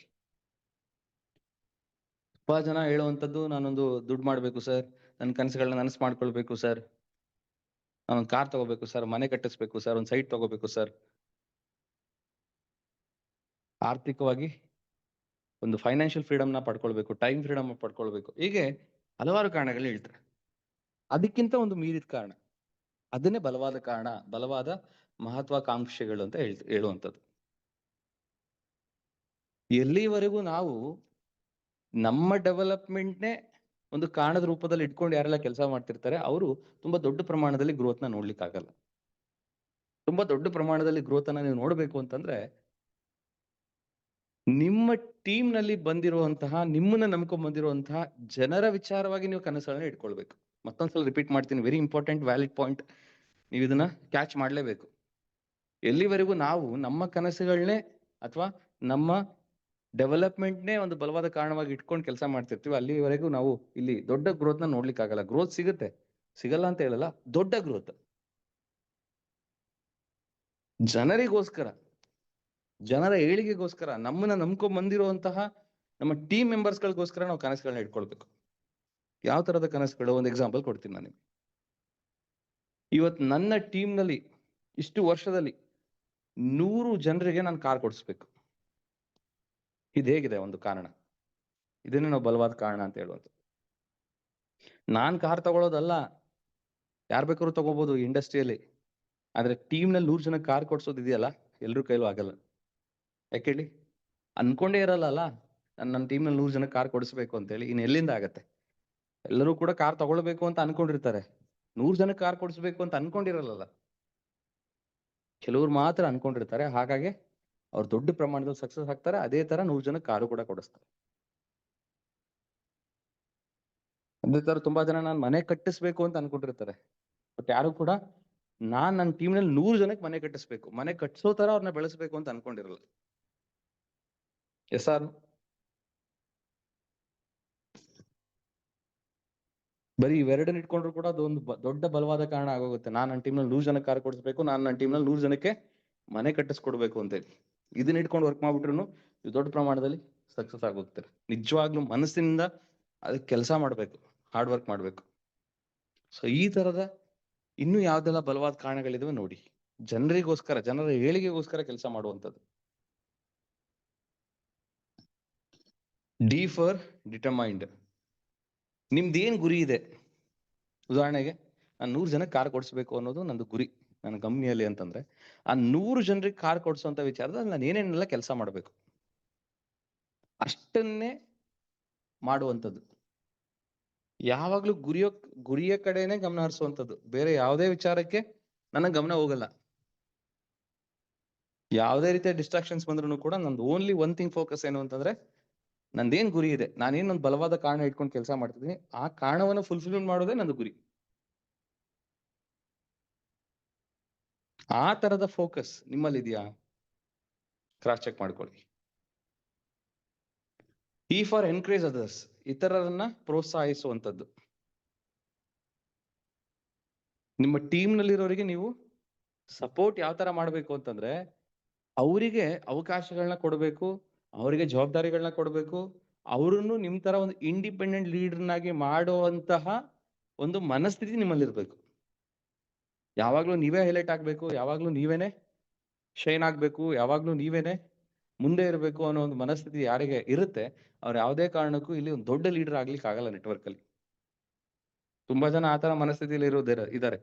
ತುಂಬಾ ಜನ ಹೇಳುವಂತದ್ದು, ನಾನೊಂದು ದುಡ್ಡು ಮಾಡ್ಬೇಕು ಸರ್, ನನ್ನ ಕನಸುಗಳನ್ನ ನನಸು ಮಾಡ್ಕೊಳ್ಬೇಕು ಸರ್, ನಾನೊಂದು ಕಾರ್ ತಗೋಬೇಕು ಸರ್, ಮನೆ ಕಟ್ಟಿಸ್ಬೇಕು ಸರ್, ಒಂದು ಸೈಟ್ ತಗೋಬೇಕು ಸರ್, ಆರ್ಥಿಕವಾಗಿ ಒಂದು ಫೈನಾನ್ಷಿಯಲ್ ಫ್ರೀಡಮ್ ನ ಪಡ್ಕೊಳ್ಬೇಕು, ಟೈಮ್ ಫ್ರೀಡಮ್ ಪಡ್ಕೊಳ್ಬೇಕು, ಹೀಗೆ ಹಲವಾರು ಕಾರಣಗಳು ಹೇಳ್ತಾರೆ. ಅದಕ್ಕಿಂತ ಒಂದು ಮೀರಿದ ಕಾರಣ, ಅದನ್ನೇ ಬಲವಾದ ಕಾರಣ, ಬಲವಾದ ಮಹತ್ವಾಕಾಂಕ್ಷೆಗಳು ಅಂತ ಹೇಳುವಂಥದ್ದು. ಎಲ್ಲಿವರೆಗೂ ನಾವು ನಮ್ಮ ಡೆವಲಪ್ಮೆಂಟ್ನೇ ಒಂದು ಕಾರಣದ ರೂಪದಲ್ಲಿ ಇಟ್ಕೊಂಡು ಯಾರೆಲ್ಲ ಕೆಲಸ ಮಾಡ್ತಿರ್ತಾರೆ ಅವರು ತುಂಬಾ ದೊಡ್ಡ ಪ್ರಮಾಣದಲ್ಲಿ ಗ್ರೋತ್ ನ ನೋಡ್ಲಿಕ್ಕೆ ಆಗಲ್ಲ. ತುಂಬಾ ದೊಡ್ಡ ಪ್ರಮಾಣದಲ್ಲಿ ಗ್ರೋತ್ ಅನ್ನ ನೀವು ನೋಡ್ಬೇಕು ಅಂತಂದ್ರೆ ನಿಮ್ಮ ಟೀಮ್ ನಲ್ಲಿ ಬಂದಿರುವಂತಹ, ನಿಮ್ಮನ್ನ ನಂಬ್ಕೊಂಡ್ ಬಂದಿರುವಂತಹ ಜನರ ವಿಚಾರವಾಗಿ ನೀವು ಕನಸುಗಳನ್ನ ಇಟ್ಕೊಳ್ಬೇಕು. ಮತ್ತೊಂದ್ಸಲ ರಿಪೀಟ್ ಮಾಡ್ತೀನಿ, ವೆರಿ ಇಂಪಾರ್ಟೆಂಟ್ ವ್ಯಾಲಿಡ್ ಪಾಯಿಂಟ್, ನೀವು ಇದನ್ನ ಕ್ಯಾಚ್ ಮಾಡ್ಲೇಬೇಕು. ಎಲ್ಲಿವರೆಗೂ ನಾವು ನಮ್ಮ ಕನಸುಗಳನ್ನೇ ಅಥವಾ ನಮ್ಮ ಡೆವಲಪ್ಮೆಂಟ್ನೇ ಒಂದು ಬಲವಾದ ಕಾರಣವಾಗಿ ಇಟ್ಕೊಂಡು ಕೆಲಸ ಮಾಡ್ತಿರ್ತೀವಿ, ಅಲ್ಲಿವರೆಗೂ ನಾವು ಇಲ್ಲಿ ದೊಡ್ಡ ಗ್ರೋತ್ ನ ನೋಡ್ಲಿಕ್ಕೆ ಆಗಲ್ಲ. ಗ್ರೋತ್ ಸಿಗುತ್ತೆ, ಸಿಗಲ್ಲ ಅಂತ ಹೇಳಲ್ಲ, ದೊಡ್ಡ ಗ್ರೋತ್ ಜನರಿಗೋಸ್ಕರ, ಜನರ ಏಳಿಗೆಗೋಸ್ಕರ, ನಮ್ಮನ್ನ ನಂಬ್ಕೊಂಡ್ ಬಂದಿರುವಂತಹ ನಮ್ಮ ಟೀಮ್ ಮೆಂಬರ್ಸ್ ಗಳಿಗೋಸ್ಕರ ನಾವು ಕನಸುಗಳನ್ನ ಇಟ್ಕೊಳ್ಬೇಕು. ಯಾವ ತರದ ಕನಸುಗಳು? ಒಂದು ಎಕ್ಸಾಂಪಲ್ ಕೊಡ್ತೀನಿ ನಾನು. ಇವತ್ತು ನನ್ನ ಟೀಮ್ ನಲ್ಲಿ ಇಷ್ಟು ವರ್ಷದಲ್ಲಿ 100 ಜನರಿಗೆ ನಾನು ಕಾರ್ ಕೊಡಿಸ್ಬೇಕು. ಇದು ಹೇಗಿದೆ ಒಂದು ಕಾರಣ? ಇದನ್ನೇ ನಾವು ಬಲವಾದ ಕಾರಣ ಅಂತ ಹೇಳುವಂತ. ನಾನ್ ಕಾರ್ ತಗೊಳ್ಳೋದಲ್ಲ, ಯಾರು ಬೇಕಾದ್ರೂ ತಗೋಬಹುದು ಇಂಡಸ್ಟ್ರಿಯಲ್ಲಿ, ಆದ್ರೆ ಟೀಮ್ ನಲ್ಲಿ 100 ಜನ ಕಾರ್ ಕೊಡ್ಸೋದಿದೆಯಲ್ಲ, ಎಲ್ರೂ ಕೈಲೂ ಆಗಲ್ಲ. ಯಾಕೆ ಹೇಳಿ? ಅನ್ಕೊಂಡೇ ಇರಲ್ಲ, ನನ್ನ ಟೀಮ್ ನಲ್ಲಿ 100 ಜನ ಕಾರ್ ಕೊಡಿಸ್ಬೇಕು ಅಂತ ಹೇಳಿ. ಇನ್ನು ಎಲ್ಲಿಂದ ಆಗತ್ತೆ? ಎಲ್ಲರೂ ಕೂಡ ಕಾರ್ ತಗೊಳ್ಬೇಕು ಅಂತ ಅನ್ಕೊಂಡಿರ್ತಾರೆ, 100 ಜನ ಕಾರ್ ಕೊಡಿಸ್ಬೇಕು ಅಂತ ಅನ್ಕೊಂಡಿರಲ್ಲ. ಕೆಲವ್ರು ಮಾತ್ರ ಅನ್ಕೊಂಡಿರ್ತಾರೆ, ಹಾಗಾಗಿ ಅವ್ರು ದೊಡ್ಡ ಪ್ರಮಾಣದಲ್ಲಿ ಸಕ್ಸಸ್ ಆಗ್ತಾರೆ. ಅದೇ ತರ 100 ಜನ ಕಾರು ಕೂಡ ಕೊಡಿಸ್ತಾರೆ. ಅದೇ ತರ ತುಂಬಾ ಜನ ನಾನು ಮನೆ ಕಟ್ಟಿಸ್ಬೇಕು ಅಂತ ಅನ್ಕೊಂಡಿರ್ತಾರೆ, ಬಟ್ ಯಾರು ಕೂಡ ನನ್ನ ಟೀಮ್ ನಲ್ಲಿ 100 ಜನಕ್ಕೆ ಮನೆ ಕಟ್ಟಿಸ್ಬೇಕು, ಮನೆ ಕಟ್ಸೋ ತರ ಅವ್ರನ್ನ ಬೆಳೆಸ್ಬೇಕು ಅಂತ ಅನ್ಕೊಂಡಿರಲ್ಲ. S R? ಬರೀ ಇವೆರಡನ್ನ ಇಟ್ಕೊಂಡ್ರು ಕೂಡ ಅದೊಂದು ದೊಡ್ಡ ಬಲವಾದ ಕಾರಣ ಆಗೋಗುತ್ತೆ. ನಾನು ನನ್ನ ಟೀಮ್ ನಲ್ಲಿ 100 ಜನಕ್ಕೆ ಕಾರ್ ಕೊಡಿಸ್ಬೇಕು, ನಾನು ನನ್ನ ಟೀಮ್ ನಲ್ಲಿ 100 ಜನಕ್ಕೆ ಮನೆ ಕಟ್ಟಿಸ್ಕೊಡ್ಬೇಕು ಅಂತೇಳಿ. ಇದನ್ನ ಇಟ್ಕೊಂಡು ವರ್ಕ್ ಮಾಡ್ಬಿಟ್ರು ನೀವು ದೊಡ್ಡ ಪ್ರಮಾಣದಲ್ಲಿ ಸಕ್ಸಸ್ ಆಗೋಗ್ತೀರ. ನಿಜವಾಗ್ಲೂ ಮನಸ್ಸಿನಿಂದ ಅದಕ್ಕೆ ಕೆಲಸ ಮಾಡ್ಬೇಕು, ಹಾರ್ಡ್ ವರ್ಕ್ ಮಾಡ್ಬೇಕು. ಸೊ ಈ ತರದ ಇನ್ನು ಯಾವ್ದೆಲ್ಲ ಬಲವಾದ ಕಾರಣಗಳಿದಾವೆ ನೋಡಿ. ಜನರಿಗೋಸ್ಕರ, ಜನರ ಏಳಿಗೆಗೋಸ್ಕರ ಕೆಲಸ ಮಾಡುವಂಥದ್ದು. D for determined. ನಿಮ್ದೇನ್ ಗುರಿ ಇದೆ? ಉದಾಹರಣೆಗೆ ನಾನು 100 ಜನಕ್ಕೆ ಕಾರ್ ಕೊಡಿಸ್ಬೇಕು ಅನ್ನೋದು ನಂದು ಗುರಿ ನನ್ನ ಕಂಪ್ನಿಯಲ್ಲಿ ಅಂತಂದ್ರೆ, ಆ 100 ಜನರಿಗೆ ಕಾರ್ ಕೊಡಿಸುವಂತ ವಿಚಾರದಲ್ಲಿ ನಾನು ಏನೇನೆಲ್ಲ ಕೆಲಸ ಮಾಡಬೇಕು ಅಷ್ಟನ್ನೇ ಮಾಡುವಂಥದ್ದು. ಯಾವಾಗ್ಲೂ ಗುರಿಯ ಕಡೆನೆ ಗಮನ ಹರಿಸುವಂಥದ್ದು. ಬೇರೆ ಯಾವುದೇ ವಿಚಾರಕ್ಕೆ ನನ್ನ ಗಮನ ಹೋಗಲ್ಲ. ಯಾವುದೇ ರೀತಿಯ ಡಿಸ್ಟ್ರಾಕ್ಷನ್ಸ್ ಬಂದ್ರು ಕೂಡ ನಂದು ಓನ್ಲಿ ಒನ್ ಥಿಂಗ್ ಫೋಕಸ್ ಏನು ಅಂತಂದ್ರೆ, ನಂದೇನ್ ಗುರಿ ಇದೆ, ನಾನೇನೊಂದು ಬಲವಾದ ಕಾರಣ ಇಟ್ಕೊಂಡು ಕೆಲಸ ಮಾಡ್ತಿದ್ದೀನಿ, ಆ ಕಾರಣವನ್ನು ಫುಲ್ಫಿಲ್ಮೆಂಟ್ ಮಾಡೋದೇ ನಂದು ಗುರಿ. ಆ ತರದ ಫೋಕಸ್ ನಿಮ್ಮಲ್ಲಿ ಇದೆಯಾ? ಕ್ರಾಸ್ ಚೆಕ್ ಮಾಡ್ಕೊಳ್ಳಿ. ಇ ಫಾರ್ ಎನ್ಕರೇಜ್ ಅದರ್ಸ್, ಇತರರನ್ನ ಪ್ರೋತ್ಸಾಹಿಸುವಂಥದ್ದು. ನಿಮ್ಮ ಟೀಮ್ ನಲ್ಲಿರೋರಿಗೆ ನೀವು ಸಪೋರ್ಟ್ ಯಾವ ತರ ಮಾಡ್ಬೇಕು ಅಂತಂದ್ರೆ, ಅವರಿಗೆ ಅವಕಾಶಗಳನ್ನ ಕೊಡಬೇಕು, ಅವರಿಗೆ ಜವಾಬ್ದಾರಿಗಳನ್ನ ಕೊಡಬೇಕು, ಅವರನ್ನು ನಿಮ್ ತರ ಒಂದು ಇಂಡಿಪೆಂಡೆಂಟ್ ಲೀಡರ್ನಾಗಿ ಮಾಡುವಂತಹ ಒಂದು ಮನಸ್ಥಿತಿ ನಿಮ್ಮಲ್ಲಿರ್ಬೇಕು. ಯಾವಾಗ್ಲೂ ನೀವೇ ಹೈಲೈಟ್ ಆಗ್ಬೇಕು, ಯಾವಾಗ್ಲೂ ನೀವೇನೆ ಶೈನ್ ಆಗ್ಬೇಕು, ಯಾವಾಗ್ಲೂ ನೀವೇನೆ ಮುಂದೆ ಇರಬೇಕು ಅನ್ನೋ ಒಂದು ಮನಸ್ಥಿತಿ ಯಾರಿಗೆ ಇರುತ್ತೆ, ಅವ್ರು ಯಾವುದೇ ಕಾರಣಕ್ಕೂ ಇಲ್ಲಿ ಒಂದು ದೊಡ್ಡ ಲೀಡರ್ ಆಗ್ಲಿಕ್ಕೆ ಆಗಲ್ಲ. ನೆಟ್ವರ್ಕ್ ಅಲ್ಲಿ ತುಂಬಾ ಜನ ಆತರ ಮನಸ್ಥಿತಿಯಲ್ಲಿ ಇದ್ದಾರೆ.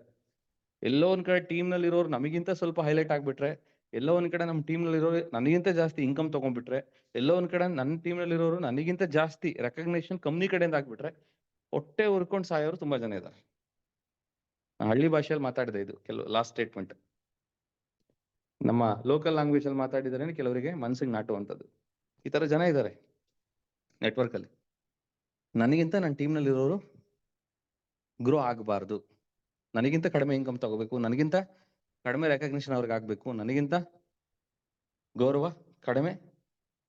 ಎಲ್ಲೋ ಒಂದ್ ಕಡೆ ಟೀಮ್ ನಲ್ಲಿ ಇರೋರು ನಮಗಿಂತ ಸ್ವಲ್ಪ ಹೈಲೈಟ್ ಆಗ್ಬಿಟ್ರೆ, ಎಲ್ಲೋ ಒಂದ್ ಕಡೆ ನಮ್ಮ ಟೀಮ್ ನಲ್ಲಿ ಇರೋರು ನನಗಿಂತ ಜಾಸ್ತಿ ಇನ್ಕಮ್ ತಗೊಂಡ್ಬಿಟ್ರೆ, ಎಲ್ಲೋ ಒಂದ್ ಕಡೆ ನನ್ನ ಟೀಮ್ ನಲ್ಲಿ ಇರೋರು ನನಗಿಂತ ಜಾಸ್ತಿ ರೆಕಗ್ನೇಷನ್ ಕಂಪ್ನಿ ಕಡೆಯಿಂದ ಆಗ್ಬಿಟ್ರೆ, ಹೊಟ್ಟೆ ಉರ್ಕೊಂಡು ಸಾಯೋರು ತುಂಬಾ ಜನ ಇದ್ದಾರೆ. ಹಳ್ಳಿ ಭಾಷೆಯಲ್ಲಿ ಮಾತಾಡಿದೆ, ಇದು ಕೆಲವು ಲಾಸ್ಟ್ ಸ್ಟೇಟ್ಮೆಂಟ್. ನಮ್ಮ ಲೋಕಲ್ ಲ್ಯಾಂಗ್ವೇಜ್ ಅಲ್ಲಿ ಮಾತಾಡಿದ್ರೆ ಕೆಲವರಿಗೆ ಮನಸ್ಸಿಗೆ ನಾಟುವಂಥದ್ದು. ಈ ತರ ಜನ ಇದ್ದಾರೆ ನೆಟ್ವರ್ಕ್ ಅಲ್ಲಿ. ನನಗಿಂತ ನನ್ನ ಟೀಮ್ ನಲ್ಲಿ ಇರೋರು ಗ್ರೋ ಆಗಬಾರ್ದು, ನನಗಿಂತ ಕಡಿಮೆ ಇನ್ಕಮ್ ತಗೋಬೇಕು, ನನಗಿಂತ ಕಡಿಮೆ ರೆಕಗ್ನಿಷನ್ ಅವ್ರಿಗೆ ಆಗ್ಬೇಕು, ನನಗಿಂತ ಗೌರವ ಕಡಿಮೆ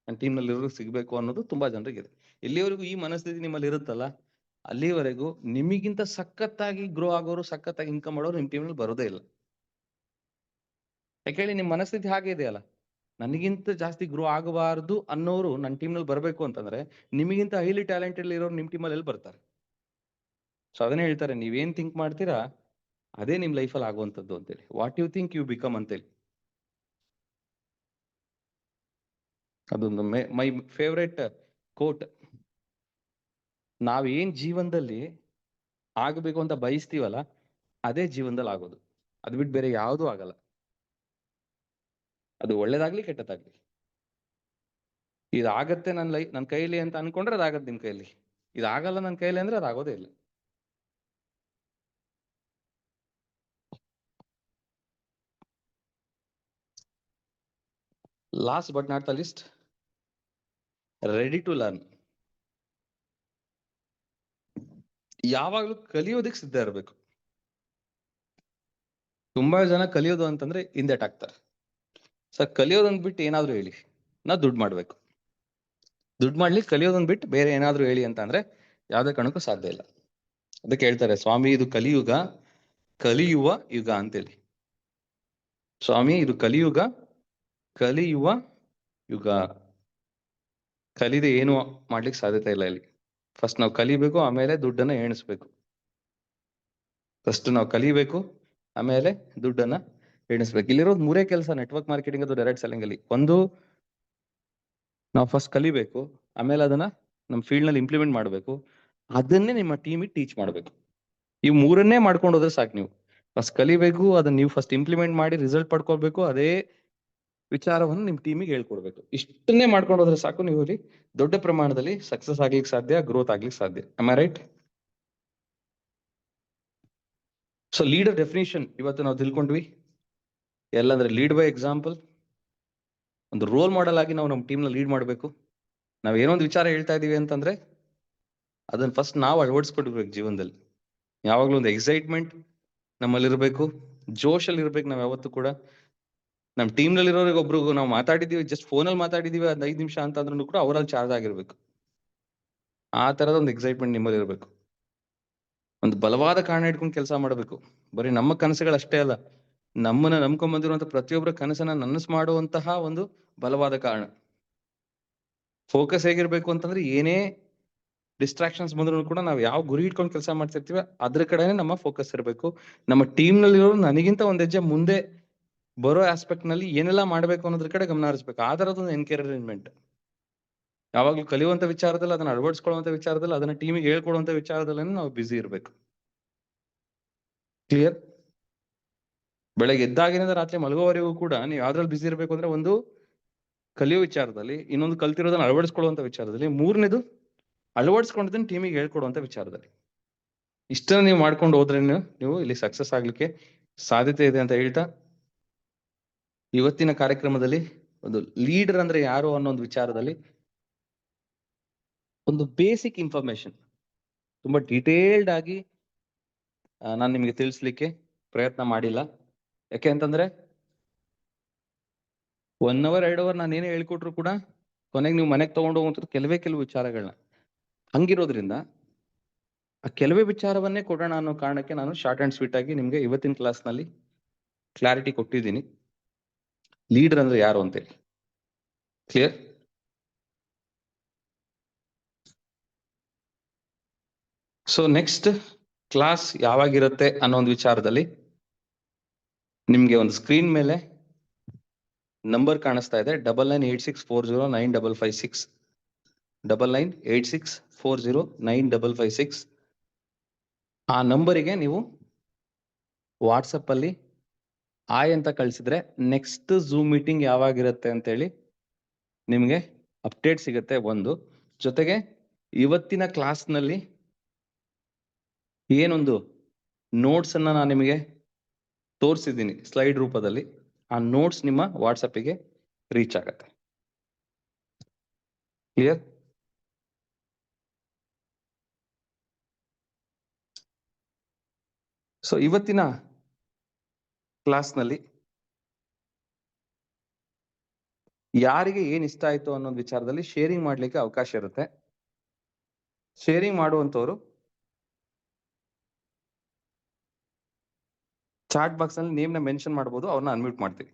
ನನ್ನ ಟೀಮ್ ನಲ್ಲಿ ಇರೋರು ಸಿಗ್ಬೇಕು ಅನ್ನೋದು ತುಂಬಾ ಜನರಿಗಿದೆ. ಎಲ್ಲಿವರೆಗೂ ಈ ಮನಸ್ಥಿತಿ ನಿಮ್ಮಲ್ಲಿ ಇರುತ್ತಲ್ಲ, ಅಲ್ಲಿವರೆಗೂ ನಿಮಗಿಂತ ಸಖತ್ತಾಗಿ ಗ್ರೋ ಆಗೋರು, ಸಖತ್ತಾಗಿ ಇನ್ಕಮ್ ಮಾಡೋರು ನಿಮ್ ಟೀಮ್ ನಲ್ಲಿ ಬರೋದೇ ಇಲ್ಲ. ಯಾಕೆ ಹೇಳಿ? ನಿಮ್ ಮನಸ್ಥಿತಿ ಹಾಗೆ ಇದೆಯಲ್ಲ, ನನಗಿಂತ ಜಾಸ್ತಿ ಗ್ರೋ ಆಗಬಾರ್ದು ಅನ್ನೋರು ನನ್ನ ಟೀಮ್ ನಲ್ಲಿ ಬರ್ಬೇಕು ಅಂತಂದ್ರೆ, ನಿಮಗಿಂತ ಹೈಲಿ ಟ್ಯಾಲೆಂಟೆಡ್ ಇರೋರು ನಿಮ್ ಟೀಮ್ ಅಲ್ಲಿ ಬರ್ತಾರೆ. ಸೊ ಅದನ್ನೇ ಹೇಳ್ತಾರೆ, ನೀವೇನ್ ಥಿಂಕ್ ಮಾಡ್ತೀರಾ ಅದೇ ನಿಮ್ ಲೈಫಲ್ಲಿ ಆಗುವಂಥದ್ದು ಅಂತೇಳಿ. What you think you become ಅಂತೇಳಿ. ಅದೊಂದು ಮೈ ಫೇವ್ರೆಟ್ ಕೋಟ್. ನಾವೇನ್ ಜೀವನದಲ್ಲಿ ಆಗಬೇಕು ಅಂತ ಬಯಸ್ತೀವಲ್ಲ, ಅದೇ ಜೀವನದಲ್ಲಿ ಆಗೋದು. ಅದು ಬಿಟ್ಟು ಬೇರೆ ಯಾವುದು ಆಗಲ್ಲ. ಅದು ಒಳ್ಳೇದಾಗ್ಲಿ ಕೆಟ್ಟದಾಗ್ಲಿ. ಇದಾಗತ್ತೆ ನನ್ನ ಕೈಲಿ ಅಂತ ಅನ್ಕೊಂಡ್ರೆ ಅದಾಗತ್ತೆ ನಿಮ್ ಕೈಲಿ. ಇದಾಗಲ್ಲ ನನ್ನ ಕೈಲಿ ಅಂದ್ರೆ ಅದಾಗೋದೇ ಇಲ್ಲ. Last but not the least, ready to learn. ಯಾವಾಗ್ಲೂ ಕಲಿಯೋದಕ್ಕೆ ಸಿದ್ಧ ಇರಬೇಕು. ತುಂಬಾ ಜನ ಕಲಿಯೋದು ಅಂತಂದ್ರೆ ಹಿಂದೆಟಾಗ್ತಾರೆ. ಸರ್ ಕಲಿಯೋದೊಂದ್ ಬಿಟ್ಟು ಏನಾದ್ರು ಹೇಳಿ, ನಾ ದುಡ್ಡು ಮಾಡ್ಬೇಕು. ದುಡ್ಡು ಮಾಡ್ಲಿಕ್ಕೆ ಕಲಿಯೋದೊಂದ್ ಬಿಟ್ಟು ಬೇರೆ ಏನಾದ್ರು ಹೇಳಿ ಅಂತ ಅಂದ್ರೆ ಯಾವ್ದೇ ಕಾರಣಕ್ಕೂ ಸಾಧ್ಯ ಇಲ್ಲ. ಅದಕ್ಕೆ ಹೇಳ್ತಾರೆ, ಸ್ವಾಮಿ ಇದು ಕಲಿಯುಗ, ಕಲಿಯುವ ಯುಗ ಅಂತೇಳಿ. ಸ್ವಾಮಿ ಇದು ಕಲಿಯುಗ, ಕಲಿಯುವ ಯುಗ. ಕಲಿದೆ ಏನು ಮಾಡ್ಲಿಕ್ಕೆ ಸಾಧ್ಯತೆ ಇಲ್ಲ ಇಲ್ಲಿ. ಫಸ್ಟ್ ನಾವು ಕಲಿಬೇಕು, ಆಮೇಲೆ ದುಡ್ಡನ್ನ ಎಣಿಸ್ಬೇಕು. ಫಸ್ಟ್ ನಾವು ಕಲಿಬೇಕು, ಆಮೇಲೆ ದುಡ್ಡನ್ನ ಎಣಿಸ್ಬೇಕು. ಇಲ್ಲಿರೋದು ಮೂರೇ ಕೆಲಸ ನೆಟ್ವರ್ಕ್ ಮಾರ್ಕೆಟಿಂಗ್ ಅದು ಡೈರೆಕ್ಟ್ ಸೆಲ್ಲಿಂಗ್ ಅಲ್ಲಿ. ಒಂದು, ನಾವು ಫಸ್ಟ್ ಕಲಿಬೇಕು, ಆಮೇಲೆ ಅದನ್ನ ನಮ್ಮ ಫೀಲ್ಡ್ ನಲ್ಲಿ ಇಂಪ್ಲಿಮೆಂಟ್ ಮಾಡಬೇಕು, ಅದನ್ನೇ ನಿಮ್ಮ ಟೀಮಿಗೆ ಟೀಚ್ ಮಾಡಬೇಕು. ಈ ಮೂರನ್ನೇ ಮಾಡ್ಕೊಂಡು ಹೋದ್ರೆ ಸಾಕು. ನೀವು ಫಸ್ಟ್ ಕಲಿಬೇಕು, ಅದನ್ನ ನೀವು ಫಸ್ಟ್ ಇಂಪ್ಲಿಮೆಂಟ್ ಮಾಡಿ ರಿಸಲ್ಟ್ ಪಡ್ಕೊಳ್ಬೇಕು, ಅದೇ ವಿಚಾರವನ್ನು ನಿಮ್ ಟೀಮಿಗೆ ಹೇಳ್ಕೊಡ್ಬೇಕು. ಇಷ್ಟನ್ನೇ ಮಾಡ್ಕೊಂಡು ಹೋದ್ರೆ ಸಾಕು, ನೀವು ಇಲ್ಲಿ ದೊಡ್ಡ ಪ್ರಮಾಣದಲ್ಲಿ ಸಕ್ಸಸ್ ಆಗ್ಲಿಕ್ಕೆ ಸಾಧ್ಯ, ಗ್ರೋತ್ ಆಗ್ಲಿಕ್ಕೆ ಸಾಧ್ಯ. Am I right? So leader definition ಇವತ್ತು ನಾವು ತಿಳ್ಕೊಂಡ್ವಿ. ಎಲ್ಲಂದ್ರೆ ಲೀಡ್ ಬೈ ಎಕ್ಸಾಂಪಲ್. ಒಂದು ರೋಲ್ ಮಾಡೆಲ್ ಆಗಿ ನಾವು ನಮ್ಮ ಟೀಮ್ ನ ಲೀಡ್ ಮಾಡಬೇಕು. ನಾವ್ ಏನೊಂದು ವಿಚಾರ ಹೇಳ್ತಾ ಇದೀವಿ ಅಂತಂದ್ರೆ ಅದನ್ನ ಫಸ್ಟ್ ನಾವು ಅಳವಡಿಸ್ಕೊಡ್ಬೇಕು ಜೀವನದಲ್ಲಿ. ಯಾವಾಗ್ಲೂ ಒಂದು ಎಕ್ಸೈಟ್ಮೆಂಟ್ ನಮ್ಮಲ್ಲಿ ಇರಬೇಕು, ಜೋಶಲ್ಲಿ ಇರ್ಬೇಕು ನಾವ್ ಯಾವತ್ತೂ ಕೂಡ. ನಮ್ ಟೀಮ್ ನಲ್ಲಿ ಇರೋರಿಗೆ ಒಬ್ರು ನಾವು ಮಾತಾಡಿದೀವಿ, ಜಸ್ಟ್ ಫೋನಲ್ಲಿ ಮಾತಾಡಿದೀವಿ ಒಂದ್ 5 ನಿಮಿಷ ಅಂತ ಅಂದ್ರೂ ಕೂಡ ಅವರಲ್ಲಿ ಚಾರ್ಜ್ ಆಗಿರ್ಬೇಕು. ಆ ತರದ ಒಂದು ಎಕ್ಸೈಟ್ಮೆಂಟ್ ನಿಮ್ಮಲ್ಲಿ ಇರಬೇಕು. ಒಂದು ಬಲವಾದ ಕಾರಣ ಇಟ್ಕೊಂಡು ಕೆಲಸ ಮಾಡಬೇಕು. ಬರೀ ನಮ್ಮ ಕನಸುಗಳಷ್ಟೇ ಅಲ್ಲ, ನಮ್ಮನ್ನ ನಂಬ್ಕೊಂಡ್ ಬಂದಿರುವಂತ ಪ್ರತಿಯೊಬ್ಬರ ಕನಸನ್ನ ನನಸು ಮಾಡುವಂತಹ ಒಂದು ಬಲವಾದ ಕಾರಣ. ಫೋಕಸ್ ಹೇಗಿರ್ಬೇಕು ಅಂತಂದ್ರೆ, ಏನೇ ಡಿಸ್ಟ್ರಾಕ್ಷನ್ಸ್ ಬಂದ್ರು ಕೂಡ ನಾವು ಯಾವ ಗುರಿ ಇಟ್ಕೊಂಡು ಕೆಲಸ ಮಾಡ್ತಿರ್ತೀವಿ ಅದ್ರ ಕಡೆನೆ ನಮ್ಮ ಫೋಕಸ್ ಇರಬೇಕು. ನಮ್ಮ ಟೀಮ್ ನಲ್ಲಿರೋರು ನನಗಿಂತ ಒಂದ್ ಹೆಜ್ಜೆ ಮುಂದೆ ಬರೋ ಆಸ್ಪೆಕ್ಟ್ ನಲ್ಲಿ ಏನೆಲ್ಲ ಮಾಡ್ಬೇಕು ಅನ್ನೋದ್ರ ಕಡೆ ಗಮನ ಹರಿಸ್ಬೇಕು. ಆ ತರದೊಂದು ಎನ್ಕರೇಜ್ಮೆಂಟ್ ಯಾವಾಗ್ಲೂ ಕಲಿಯುವಂತ ವಿಚಾರದಲ್ಲಿ, ಅದನ್ನ ಅಳವಡಿಸ್ಕೊಳ್ಳುವಂತ ವಿಚಾರದಲ್ಲಿ, ಅದನ್ನ ಟೀಮಿಗೆ ಹೇಳ್ಕೊಡುವಂತ ವಿಚಾರದಲ್ಲಿ ನಾವು ಬ್ಯುಸಿ ಇರ್ಬೇಕು. ಕ್ಲಿಯರ್? ಬೆಳಗ್ಗೆ ಎದ್ದಾಗಿನಿಂದ ರಾತ್ರಿ ಮಲಗುವವರೆಗೂ ಕೂಡ ನೀವು ಯಾವ್ದ್ರಲ್ಲಿ ಬ್ಯುಸಿ ಇರ್ಬೇಕು ಅಂದ್ರೆ, ಒಂದು ಕಲಿಯೋ ವಿಚಾರದಲ್ಲಿ, ಇನ್ನೊಂದು ಕಲ್ತಿರೋದನ್ನ ಅಳವಡಿಸ್ಕೊಳ್ಳುವಂತ ವಿಚಾರದಲ್ಲಿ, ಮೂರನೇದು ಅಳವಡಿಸ್ಕೊಂಡಿದ್ದನ್ನು ಟೀಮಿಗೆ ಹೇಳ್ಕೊಡುವಂತ ವಿಚಾರದಲ್ಲಿ. ಇಷ್ಟನ್ನ ನೀವು ಮಾಡ್ಕೊಂಡು ಹೋದ್ರೆ ನೀವು ಇಲ್ಲಿ ಸಕ್ಸಸ್ ಆಗ್ಲಿಕ್ಕೆ ಸಾಧ್ಯತೆ ಇದೆ ಅಂತ ಹೇಳ್ತಾ, ಇವತ್ತಿನ ಕಾರ್ಯಕ್ರಮದಲ್ಲಿ ಒಂದು ಲೀಡರ್ ಅಂದ್ರೆ ಯಾರು ಅನ್ನೋ ಒಂದು ವಿಚಾರದಲ್ಲಿ ಒಂದು ಬೇಸಿಕ್ ಇನ್ಫಾರ್ಮೇಶನ್ ತುಂಬಾ ಡೀಟೇಲ್ಡ್ ಆಗಿ ನಾನು ನಿಮಗೆ ತಿಳಿಸ್ಲಿಕ್ಕೆ ಪ್ರಯತ್ನ ಮಾಡಿಲ್ಲ. ಯಾಕೆ ಅಂತಂದ್ರೆ 1 hour 2 hour ನಾನು ಏನೇ ಹೇಳ್ಕೊಟ್ರು ಕೂಡ ಕೊನೆಗೆ ನೀವು ಮನೆಗೆ ತಗೊಂಡು ಹೋಗುವಂಥದ್ದು ಕೆಲವು ವಿಚಾರಗಳನ್ನ. ಹಂಗಿರೋದ್ರಿಂದ ಆ ಕೆಲವೇ ವಿಚಾರವನ್ನೇ ಕೊಡೋಣ ಅನ್ನೋ ಕಾರಣಕ್ಕೆ ನಾನು ಶಾರ್ಟ್ ಅಂಡ್ ಸ್ವೀಟ್ ಆಗಿ ನಿಮ್ಗೆ ಇವತ್ತಿನ ಕ್ಲಾಸ್ ನಲ್ಲಿ ಕ್ಲಾರಿಟಿ ಕೊಟ್ಟಿದ್ದೀನಿ, ಲೀಡರ್ ಅಂದ್ರೆ ಯಾರು ಅಂತೇಳಿ. ಕ್ಲಿಯರ್? ಸೊ ನೆಕ್ಸ್ಟ್ ಕ್ಲಾಸ್ ಯಾವಾಗಿರುತ್ತೆ ಅನ್ನೋ ಒಂದು ವಿಚಾರದಲ್ಲಿ ನಿಮ್ಗೆ ಒಂದು ಸ್ಕ್ರೀನ್ ಮೇಲೆ ನಂಬರ್ ಕಾಣಿಸ್ತಾ ಇದೆ, 9986409556, 9986409556. ಆ ನಂಬರಿಗೆ ನೀವು ವಾಟ್ಸಪ್ ಅಲ್ಲಿ ಆಯ್ ಅಂತ ಕಳಿಸಿದ್ರೆ ನೆಕ್ಸ್ಟ್ ಝೂಮ್ ಮೀಟಿಂಗ್ ಯಾವಾಗಿರುತ್ತೆ ಅಂತೇಳಿ ನಿಮ್ಗೆ ಅಪ್ಡೇಟ್ ಸಿಗುತ್ತೆ. ಒಂದು ಜೊತೆಗೆ ಇವತ್ತಿನ ಕ್ಲಾಸ್ ನಲ್ಲಿ ಏನೊಂದು ನೋಟ್ಸ್ ಅನ್ನ ನಾನು ನಿಮಗೆ ತೋರಿಸಿದ್ದೀನಿ ಸ್ಲೈಡ್ ರೂಪದಲ್ಲಿ, ಆ ನೋಟ್ಸ್ ನಿಮ್ಮ ವಾಟ್ಸಪ್ಪಿಗೆ ರೀಚ್ ಆಗತ್ತೆ. ಕ್ಲಿಯರ್? ಸೊ ಇವತ್ತಿನ ಕ್ಲಾಸ್ನಲ್ಲಿ ಯಾರಿಗೆ ಏನ್ ಇಷ್ಟ ಆಯ್ತು ಅನ್ನೋದು ವಿಚಾರದಲ್ಲಿ ಶೇರಿಂಗ್ ಮಾಡ್ಲಿಕ್ಕೆ ಅವಕಾಶ ಇರುತ್ತೆ. ಶೇರಿಂಗ್ ಮಾಡುವಂತವ್ರು ಚಾಟ್ ಬಾಕ್ಸ್ ನಲ್ಲಿ ನೇಮ್ ನ ಮೆನ್ಷನ್ ಮಾಡಬಹುದು, ಅವ್ರನ್ನ ಅನ್ಮ್ಯೂಟ್ ಮಾಡ್ತೀವಿ.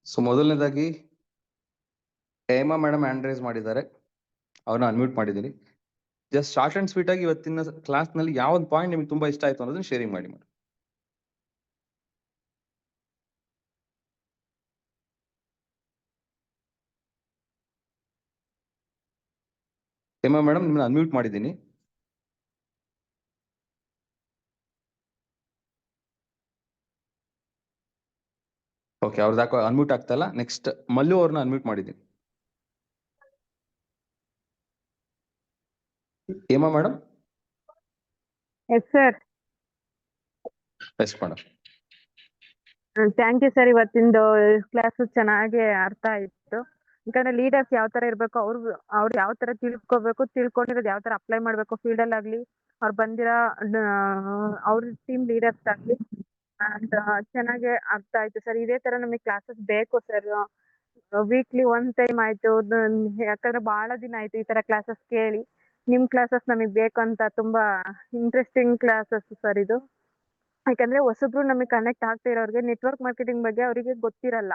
ಸೊ ಮೊದಲನೇದಾಗಿ ಹೇಮಾ ಮೇಡಮ್ ಹ್ಯಾಂಡ್ ರೈಸ್ ಮಾಡಿದ್ದಾರೆ, ಅವ್ರನ್ನ ಅನ್ಮ್ಯೂಟ್ ಮಾಡಿದ್ದೀನಿ. ಜಸ್ಟ್ ಶಾರ್ಟ್ ಅಂಡ್ ಸ್ವೀಟ್ ಆಗಿ ಇವತ್ತಿನ ಕ್ಲಾಸ್ ನಲ್ಲಿ ಯಾವ ಒಂದು ಪಾಯಿಂಟ್ ನಿಮ್ಗೆ ತುಂಬಾ ಇಷ್ಟ ಆಯ್ತು ಅನ್ನೋದನ್ನ ಶೇರಿಂಗ್ ಮಾಡಿ. ಹೇಮಾ ಮೇಡಮ್ ನಿಮ್ಮನ್ನ ಅನ್ಮ್ಯೂಟ್ ಮಾಡಿದ್ದೀನಿ. ಓಕೆ, ಅವ್ರದ್ದು ಅನ್ಮ್ಯೂಟ್ ಆಗ್ತಾ ಇಲ್ಲ. ನೆಕ್ಸ್ಟ್ ಮಲ್ಲು ಅವ್ರನ್ನ ಅನ್ಮ್ಯೂಟ್ ಮಾಡಿದ್ದೀನಿ. Hema madam? Yes sir. Yes madam. Thank you sir. ಇವತ್ತಿಂದು ಕ್ಲಾಸ್ ಚೆನ್ನಾಗಿ ಅರ್ಥ ಆಯ್ತು. ಯಾಕಂದ್ರೆ ಲೀಡರ್ಸ್ ಯಾವ ತರ ಇರ್ಬೇಕು, ಅವ್ರು ಯಾವ ತರ ತಿಳ್ಕೊಂಡಿರೋದು ಯಾವ ತರ ಅಪ್ಲೈ ಮಾಡ್ಬೇಕು ಫೀಲ್ಡ್ ಅಲ್ಲಿ ಆಗ್ಲಿ, ಅವ್ರು ಬಂದಿರೋ ಅವ್ರ ಟೀಮ್ ಲೀಡರ್ಸ್ ಆಗ್ಲಿ ಅಂತ ಚೆನ್ನಾಗಿ ಅರ್ಥ ಆಯ್ತು ಸರ್. ಇದೇ ತರ ನಮಗೆ ಕ್ಲಾಸಸ್ ಬೇಕು ಸರ್. ವೀಕ್ಲಿ 1 time ಆಯ್ತು, ಯಾಕಂದ್ರೆ ಬಹಳ ದಿನ ಆಯ್ತು ಈ ತರ ಕ್ಲಾಸಸ್ ಕೇಳಿ. ನಿಮ್ ಕ್ಲಾಸಸ್ ನಮಗೆ ಬೇಕಂತ ತುಂಬಾ ಇಂಟ್ರೆಸ್ಟಿಂಗ್ ಕ್ಲಾಸಸ್ ಸರ್ ಇದು. ಯಾಕಂದ್ರೆ ಹೊಸಬ್ರು ನಮಗೆ ಕನೆಕ್ಟ್ ಆಗ್ತಾ ಇರೋರಿಗೆ ನೆಟ್ವರ್ಕ್ ಮಾರ್ಕೆಟಿಂಗ್ ಬಗ್ಗೆ ಅವರಿಗೆ ಗೊತ್ತಿರಲ್ಲ.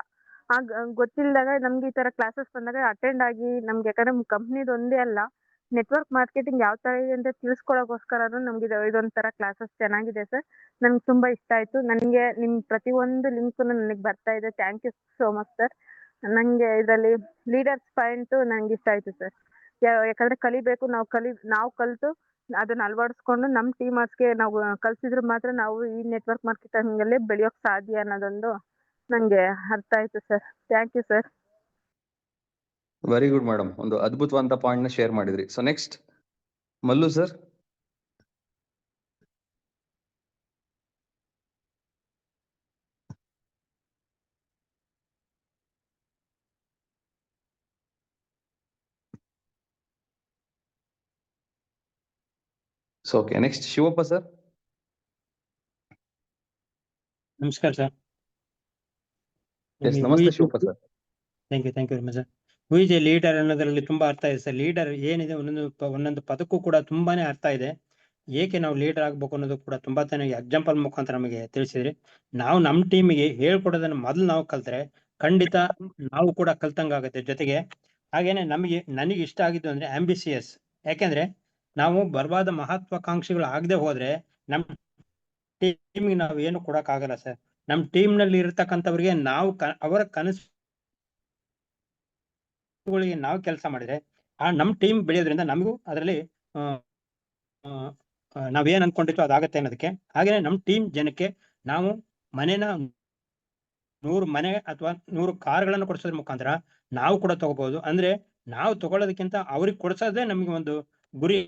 ಗೊತ್ತಿಲ್ಲದಾಗ ನಮ್ಗೆ ಈ ತರ ಕ್ಲಾಸಸ್ ಬಂದಾಗ ಅಟೆಂಡ್ ಆಗಿ ನಮ್ಗೆ, ಯಾಕಂದ್ರೆ ಕಂಪ್ನಿದು ಒಂದೇ ಅಲ್ಲ, ನೆಟ್ವರ್ಕ್ ಮಾರ್ಕೆಟಿಂಗ್ ಯಾವ ತರ ಇದೆ ಅಂತ ತಿಳಿಸ್ಕೊಳಕೋಸ್ಕರ ನಮ್ಗೆ ಇದೊಂಥರ ಕ್ಲಾಸಸ್ ಚೆನ್ನಾಗಿದೆ ಸರ್. ನನ್ಗೆ ತುಂಬಾ ಇಷ್ಟ ಆಯ್ತು. ನನಗೆ ನಿಮ್ ಪ್ರತಿಯೊಂದು ಲಿಂಕ್ ನನಗೆ ಬರ್ತಾ ಇದೆ. Thank you so much sir. ನಂಗೆ ಇದರಲ್ಲಿ ಲೀಡರ್ಸ್ ಪಾಯಿಂಟ್ ನಂಗೆ ಇಷ್ಟ ಆಯ್ತು ಸರ್. ಯಾಕಂದ್ರೆ ಕಲಿಬೇಕು, ನಾವು ಕಲಿತು ಅದನ್ನ ಅಳವಡಿಸ್ಕೊಂಡು ನಮ್ಮ ಟೀಮರ್ಸ್ಗೆ ನಾವು ಕಲ್ಸಿದ್ರೆ ಮಾತ್ರ ನಾವು ಈ ನೆಟ್ವರ್ಕ್ ಮಾರ್ಕೆಟಿಂಗ್ ಅಲ್ಲಿ ಬೆಳೆಯೋಕ್ ಸಾಧ್ಯ ಅನ್ನೋದೊಂದು ನಂಗೆ ಅರ್ಥ ಆಯ್ತು sir. Thank you sir. Very good madam, ಒಂದು ಅದ್ಭುತವಾದ ಪಾಯಿಂಟ್ ನ ಶೇರ್ ಮಾಡಿದ್ರಿ. So next Mallu sir. So okay, next Shivappa sir. ನಮಸ್ಕಾರ ಸರ್. ಎಸ್, ನಮಸ್ತೆ Shivappa sir. Thank you very much sir. Who is a leader ಅನ್ನೋದ್ರಲ್ಲಿ ತುಂಬಾ ಅರ್ಥ ಇದೆ ಸರ್. ಲೀಡರ್ ಏನಿದೆ ಒಂದೊಂದು ಪದಕ್ಕೂ ಕೂಡ ತುಂಬಾನೇ ಅರ್ಥ ಇದೆ. ಏಕೆ ನಾವು ಲೀಡರ್ ಆಗ್ಬೇಕು ಅನ್ನೋದು ಕೂಡ ತುಂಬಾ ಚೆನ್ನಾಗಿ ಎಕ್ಸಾಂಪಲ್ ಮುಖಾಂತರ ನಮಗೆ ತಿಳಿಸಿದ್ರಿ. ನಾವು ನಮ್ಮ ಟೀಮಿಗೆ ಹೇಳ್ಕೊಡೋದನ್ನ ಮೊದಲು ನಾವು ಕಲ್ತ್ರೆ ಖಂಡಿತ ನಾವು ಕೂಡ ಕಲ್ತಂಗಾಗುತ್ತೆ. ಜೊತೆಗೆ ಹಾಗೇನೆ ನನಗೆ ಇಷ್ಟ ಆಗಿದ್ದು ಅಂದ್ರೆ ಆಂಬಿಸಿಯಸ್. ಯಾಕೆಂದ್ರೆ ನಾವು ಬರವಾದ ಮಹತ್ವಾಕಾಂಕ್ಷಿಗಳು ಆಗದೆ ಹೋದ್ರೆ ನಮ್ ಟೀಮಿಗೆ ನಾವು ಏನು ಕೊಡಕ್ ಆಗಲ್ಲ ಸರ್. ನಮ್ ಟೀಮ್ ನಲ್ಲಿ ಇರ್ತಕ್ಕಂಥವ್ರಿಗೆ ನಾವು ಅವರ ಕನಸುಗಳಿಗೆ ನಾವು ಕೆಲಸ ಮಾಡಿದ್ರೆ ನಮ್ ಟೀಮ್ ಬೆಳೆಯೋದ್ರಿಂದ ನಮಗೂ ಅದರಲ್ಲಿ ನಾವೇನ್ ಅನ್ಕೊಂಡಿತ್ತು ಅದಾಗತ್ತೆ ಅನ್ನೋದಕ್ಕೆ. ಹಾಗೇನೆ ನಮ್ ಟೀಮ್ ಜನಕ್ಕೆ ನಾವು ಮನೆನ 100 ಮನೆ ಅಥವಾ 100 ಕಾರ್ಗಳನ್ನು ಕೊಡಿಸೋದ್ರ ಮುಖಾಂತರ ನಾವು ಕೂಡ ತಗೋಬಹುದು. ಅಂದ್ರೆ ನಾವು ತಗೊಳ್ಳೋದಕ್ಕಿಂತ ಅವ್ರಿಗೆ ಕೊಡಿಸೋದೇ ನಮ್ಗೆ ಒಂದು ಗುರಿ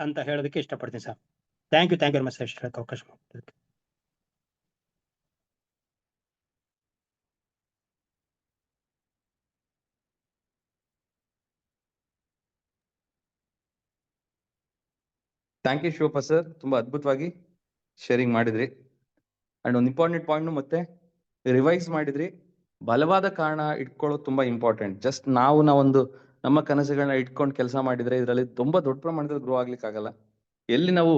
ಅಂತ ಹೇಳೋದಕ್ಕೆ ಇಷ್ಟಪಡ್ತೀನಿ sir. Thank you very much sir ಅವಕಾಶ ಮಾಡಿದ್ದಕ್ಕೆ. ಥ್ಯಾಂಕ್ ಯು ಶಿವಪ್ಪ ಸರ್, ತುಂಬಾ ಅದ್ಭುತವಾಗಿ ಶೇರಿಂಗ್ ಮಾಡಿದ್ರಿ. ಅಂಡ್ ಒಂದು ಇಂಪಾರ್ಟೆಂಟ್ ಪಾಯಿಂಟ್ ಮತ್ತೆ ರಿವೈಸ್ ಮಾಡಿದ್ರಿ. ಬಲವಾದ ಕಾರಣ ಇಟ್ಕೊಳ್ಳೋದು ತುಂಬಾ ಇಂಪಾರ್ಟೆಂಟ್. ಜಸ್ಟ್ ನಾವೊಂದು ನಮ್ಮ ಕನಸುಗಳನ್ನ ಇಟ್ಕೊಂಡು ಕೆಲಸ ಮಾಡಿದ್ರೆ ಇದರಲ್ಲಿ ತುಂಬಾ ದೊಡ್ಡ ಪ್ರಮಾಣದಲ್ಲಿ ಗ್ರೋ ಆಗ್ಲಿಕ್ಕೆ ಆಗಲ್ಲ. ಎಲ್ಲಿ ನಾವು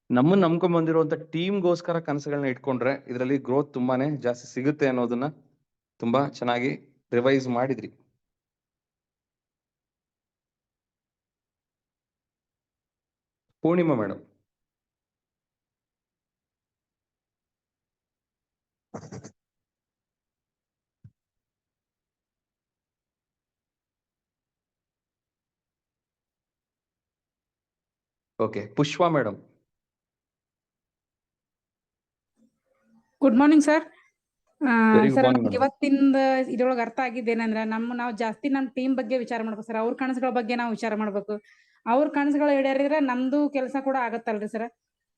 ನಮ್ಮನ್ನ ನಂಬ್ಕೊಂಡ್ ಬಂದಿರುವಂತ ಟೀಮ್ಗೋಸ್ಕರ ಕನಸುಗಳನ್ನ ಇಟ್ಕೊಂಡ್ರೆ ಇದರಲ್ಲಿ ಗ್ರೋತ್ ತುಂಬಾನೇ ಜಾಸ್ತಿ ಸಿಗುತ್ತೆ ಅನ್ನೋದನ್ನ ತುಂಬಾ ಚೆನ್ನಾಗಿ ರಿವೈಸ್ ಮಾಡಿದ್ರಿ. Poornima madam. Okay, Pushpa madam. Good morning sir. Very good sir morning, ನಮ್ಗೆ madam. ಇವತ್ತಿಂದ ಇದ್ರೊಳಗೆ ಅರ್ಥ ಆಗಿದ್ದೇನೆಂದ್ರೆ ನಾವು ಜಾಸ್ತಿ ನಮ್ಮ ಟೀಮ್ ಬಗ್ಗೆ ವಿಚಾರ ಮಾಡ್ಬೇಕು ಸರ್. ಅವ್ರ ಕನಸುಗಳ ಬಗ್ಗೆ ನಾವು ವಿಚಾರ ಮಾಡ್ಬೇಕು. ಅವ್ರ ಕನಸುಗಳು ಈಡೇರಿದ್ರೆ ನಮ್ದು ಕೆಲಸ ಕೂಡ ಆಗತ್ತಲ್ರಿ ಸರ್.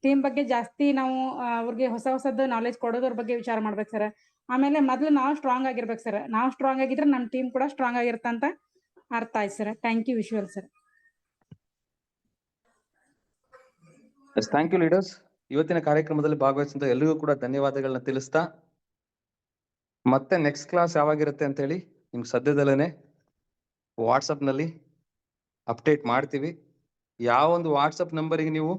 ಟೀಮ್ ಬಗ್ಗೆ ಜಾಸ್ತಿ ನಾವು ಅವ್ರಿಗೆ ಹೊಸದು ನಾಲೆಜ್ ಕೊಡೋದ್ರ ಬಗ್ಗೆ ವಿಚಾರ ಮಾಡ್ಬೇಕು ಸರ್. ಆಮೇಲೆ ಮೊದ್ಲು ನಾವು ಸ್ಟ್ರಾಂಗ್ ಆಗಿರ್ಬೇಕು ಸರ್. ನಾವು ಸ್ಟ್ರಾಂಗ್ ಆಗಿದ್ರೆ ನಮ್ಮ ಟೀಮ್ ಕೂಡ ಸ್ಟ್ರಾಂಗ್ ಆಗಿರುತ್ತಂತ ಅರ್ಥ ಆಯ್ತು sir. Thank you Vishwal sir. Thank you leaders. ಇವತ್ತಿನ ಕಾರ್ಯಕ್ರಮದಲ್ಲಿ ಭಾಗವಹಿಸಿದ ಎಲ್ಲರಿಗೂ ಕೂಡ ಧನ್ಯವಾದಗಳನ್ನ ತಿಳಿಸ್ತಾ, ಮತ್ತೆ ನೆಕ್ಸ್ಟ್ ಕ್ಲಾಸ್ ಯಾವಾಗಿರುತ್ತೆ ಅಂತ ಹೇಳಿ ನಿಮ್ಗೆ ಸದ್ಯದಲ್ಲೇನೆ ವಾಟ್ಸಪ್ ನಲ್ಲಿ ಅಪ್ಡೇಟ್ ಮಾಡ್ತೀವಿ. ಯಾವ ಒಂದು ವಾಟ್ಸಪ್ ನಂಬರಿಗೆ ನೀವು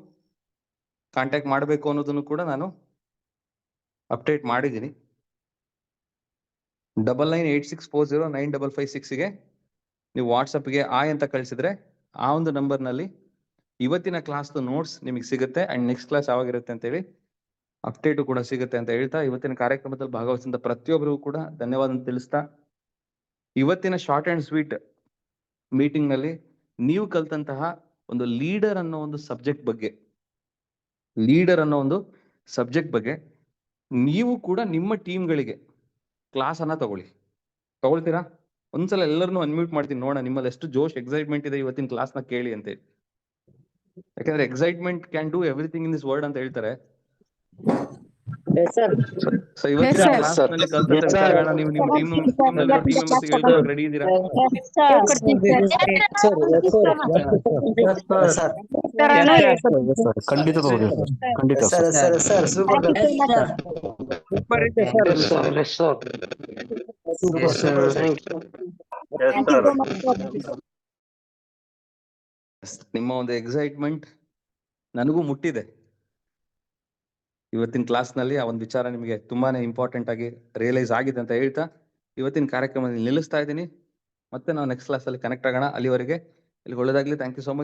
ಕಾಂಟ್ಯಾಕ್ಟ್ ಮಾಡಬೇಕು ಅನ್ನೋದನ್ನು ಕೂಡ ನಾನು ಅಪ್ಡೇಟ್ ಮಾಡಿದ್ದೀನಿ. 9986409556ಗೆ ನೀವು ವಾಟ್ಸಪ್ಗೆ ಆಯ್ ಅಂತ ಕಳಿಸಿದ್ರೆ ಆ ಒಂದು ನಂಬರ್ನಲ್ಲಿ ಇವತ್ತಿನ ಕ್ಲಾಸ್ ನೋಟ್ಸ್ ನಿಮಗೆ ಸಿಗುತ್ತೆ. ಅಂಡ್ ನೆಕ್ಸ್ಟ್ ಕ್ಲಾಸ್ ಯಾವಾಗಿರುತ್ತೆ ಅಂತ ಹೇಳಿ ಅಪ್ಡೇಟು ಕೂಡ ಸಿಗುತ್ತೆ ಅಂತ ಹೇಳ್ತಾ, ಇವತ್ತಿನ ಕಾರ್ಯಕ್ರಮದಲ್ಲಿ ಭಾಗವಹಿಸಿದ ಪ್ರತಿಯೊಬ್ಬರಿಗೂ ಕೂಡ ಧನ್ಯವಾದ ತಿಳಿಸ್ತಾ, ಇವತ್ತಿನ ಶಾರ್ಟ್ ಅಂಡ್ ಸ್ವೀಟ್ ಮೀಟಿಂಗ್ ನಲ್ಲಿ ನೀವು ಕಲ್ತಂತಹ ಒಂದು ಲೀಡರ್ ಅನ್ನೋ ಒಂದು ಸಬ್ಜೆಕ್ಟ್ ಬಗ್ಗೆ ನೀವು ಕೂಡ ನಿಮ್ಮ ಟೀಮ್ಗಳಿಗೆ ಕ್ಲಾಸ್ ಅನ್ನ ತಗೊಳ್ತೀರಾ? ಒಂದ್ಸಲ ಎಲ್ಲರನ್ನೂ ಅನ್ಮ್ಯೂಟ್ ಮಾಡ್ತೀನಿ, ನೋಡೋಣ ನಿಮ್ಮಲ್ಲಿ ಎಷ್ಟು ಜೋಶ್ ಎಕ್ಸೈಟ್ಮೆಂಟ್ ಇದೆ ಇವತ್ತಿನ ಕ್ಲಾಸ್ ನ ಕೇಳಿ ಅಂತ ಹೇಳಿ. ಯಾಕಂದ್ರೆ excitement can do everything in this world ಅಂತ ಹೇಳ್ತಾರೆ. ಸೊ ಇವತ್ತಿನ ಕ್ಲಾಸ್ ನಲ್ಲಿ ಕಲ್ತಂತ ವಿಚಾರಗಳನ್ನ ನೀವು ನಿಮ್ಮ ಟೀಮ್ ಮೆಂಬರ್ಸ್ ಹೇಳ್ಕೊಳಕ್ ರೆಡಿ ಇದ್ದೀರಾ? ನಿಮ್ಮ ಒಂದು ಎಕ್ಸೈಟ್ಮೆಂಟ್ ನನಗೂ ಮುಟ್ಟಿದೆ. ಇವತ್ತಿನ ಕ್ಲಾಸ್ ನಲ್ಲಿ ಆ ಒಂದು ವಿಚಾರ ನಿಮಗೆ ತುಂಬಾನೇ ಇಂಪಾರ್ಟೆಂಟ್ ಆಗಿ ರಿಯಲೈಸ್ ಆಗಿದೆ ಅಂತ ಹೇಳ್ತಾ ಇವತ್ತಿನ ಕಾರ್ಯಕ್ರಮದಲ್ಲಿ ನಿಲ್ಲಿಸ್ತಾ ಇದ್ದೀನಿ. ಮತ್ತೆ ನಾವು ನೆಕ್ಸ್ಟ್ ಕ್ಲಾಸ್ ಅಲ್ಲಿ ಕನೆಕ್ಟ್ ಆಗೋಣ. ಅಲ್ಲಿವರೆಗೆ ಇಲ್ಲಿ ಒಳ್ಳೆದಾಗ್ಲಿ. Thank you so much.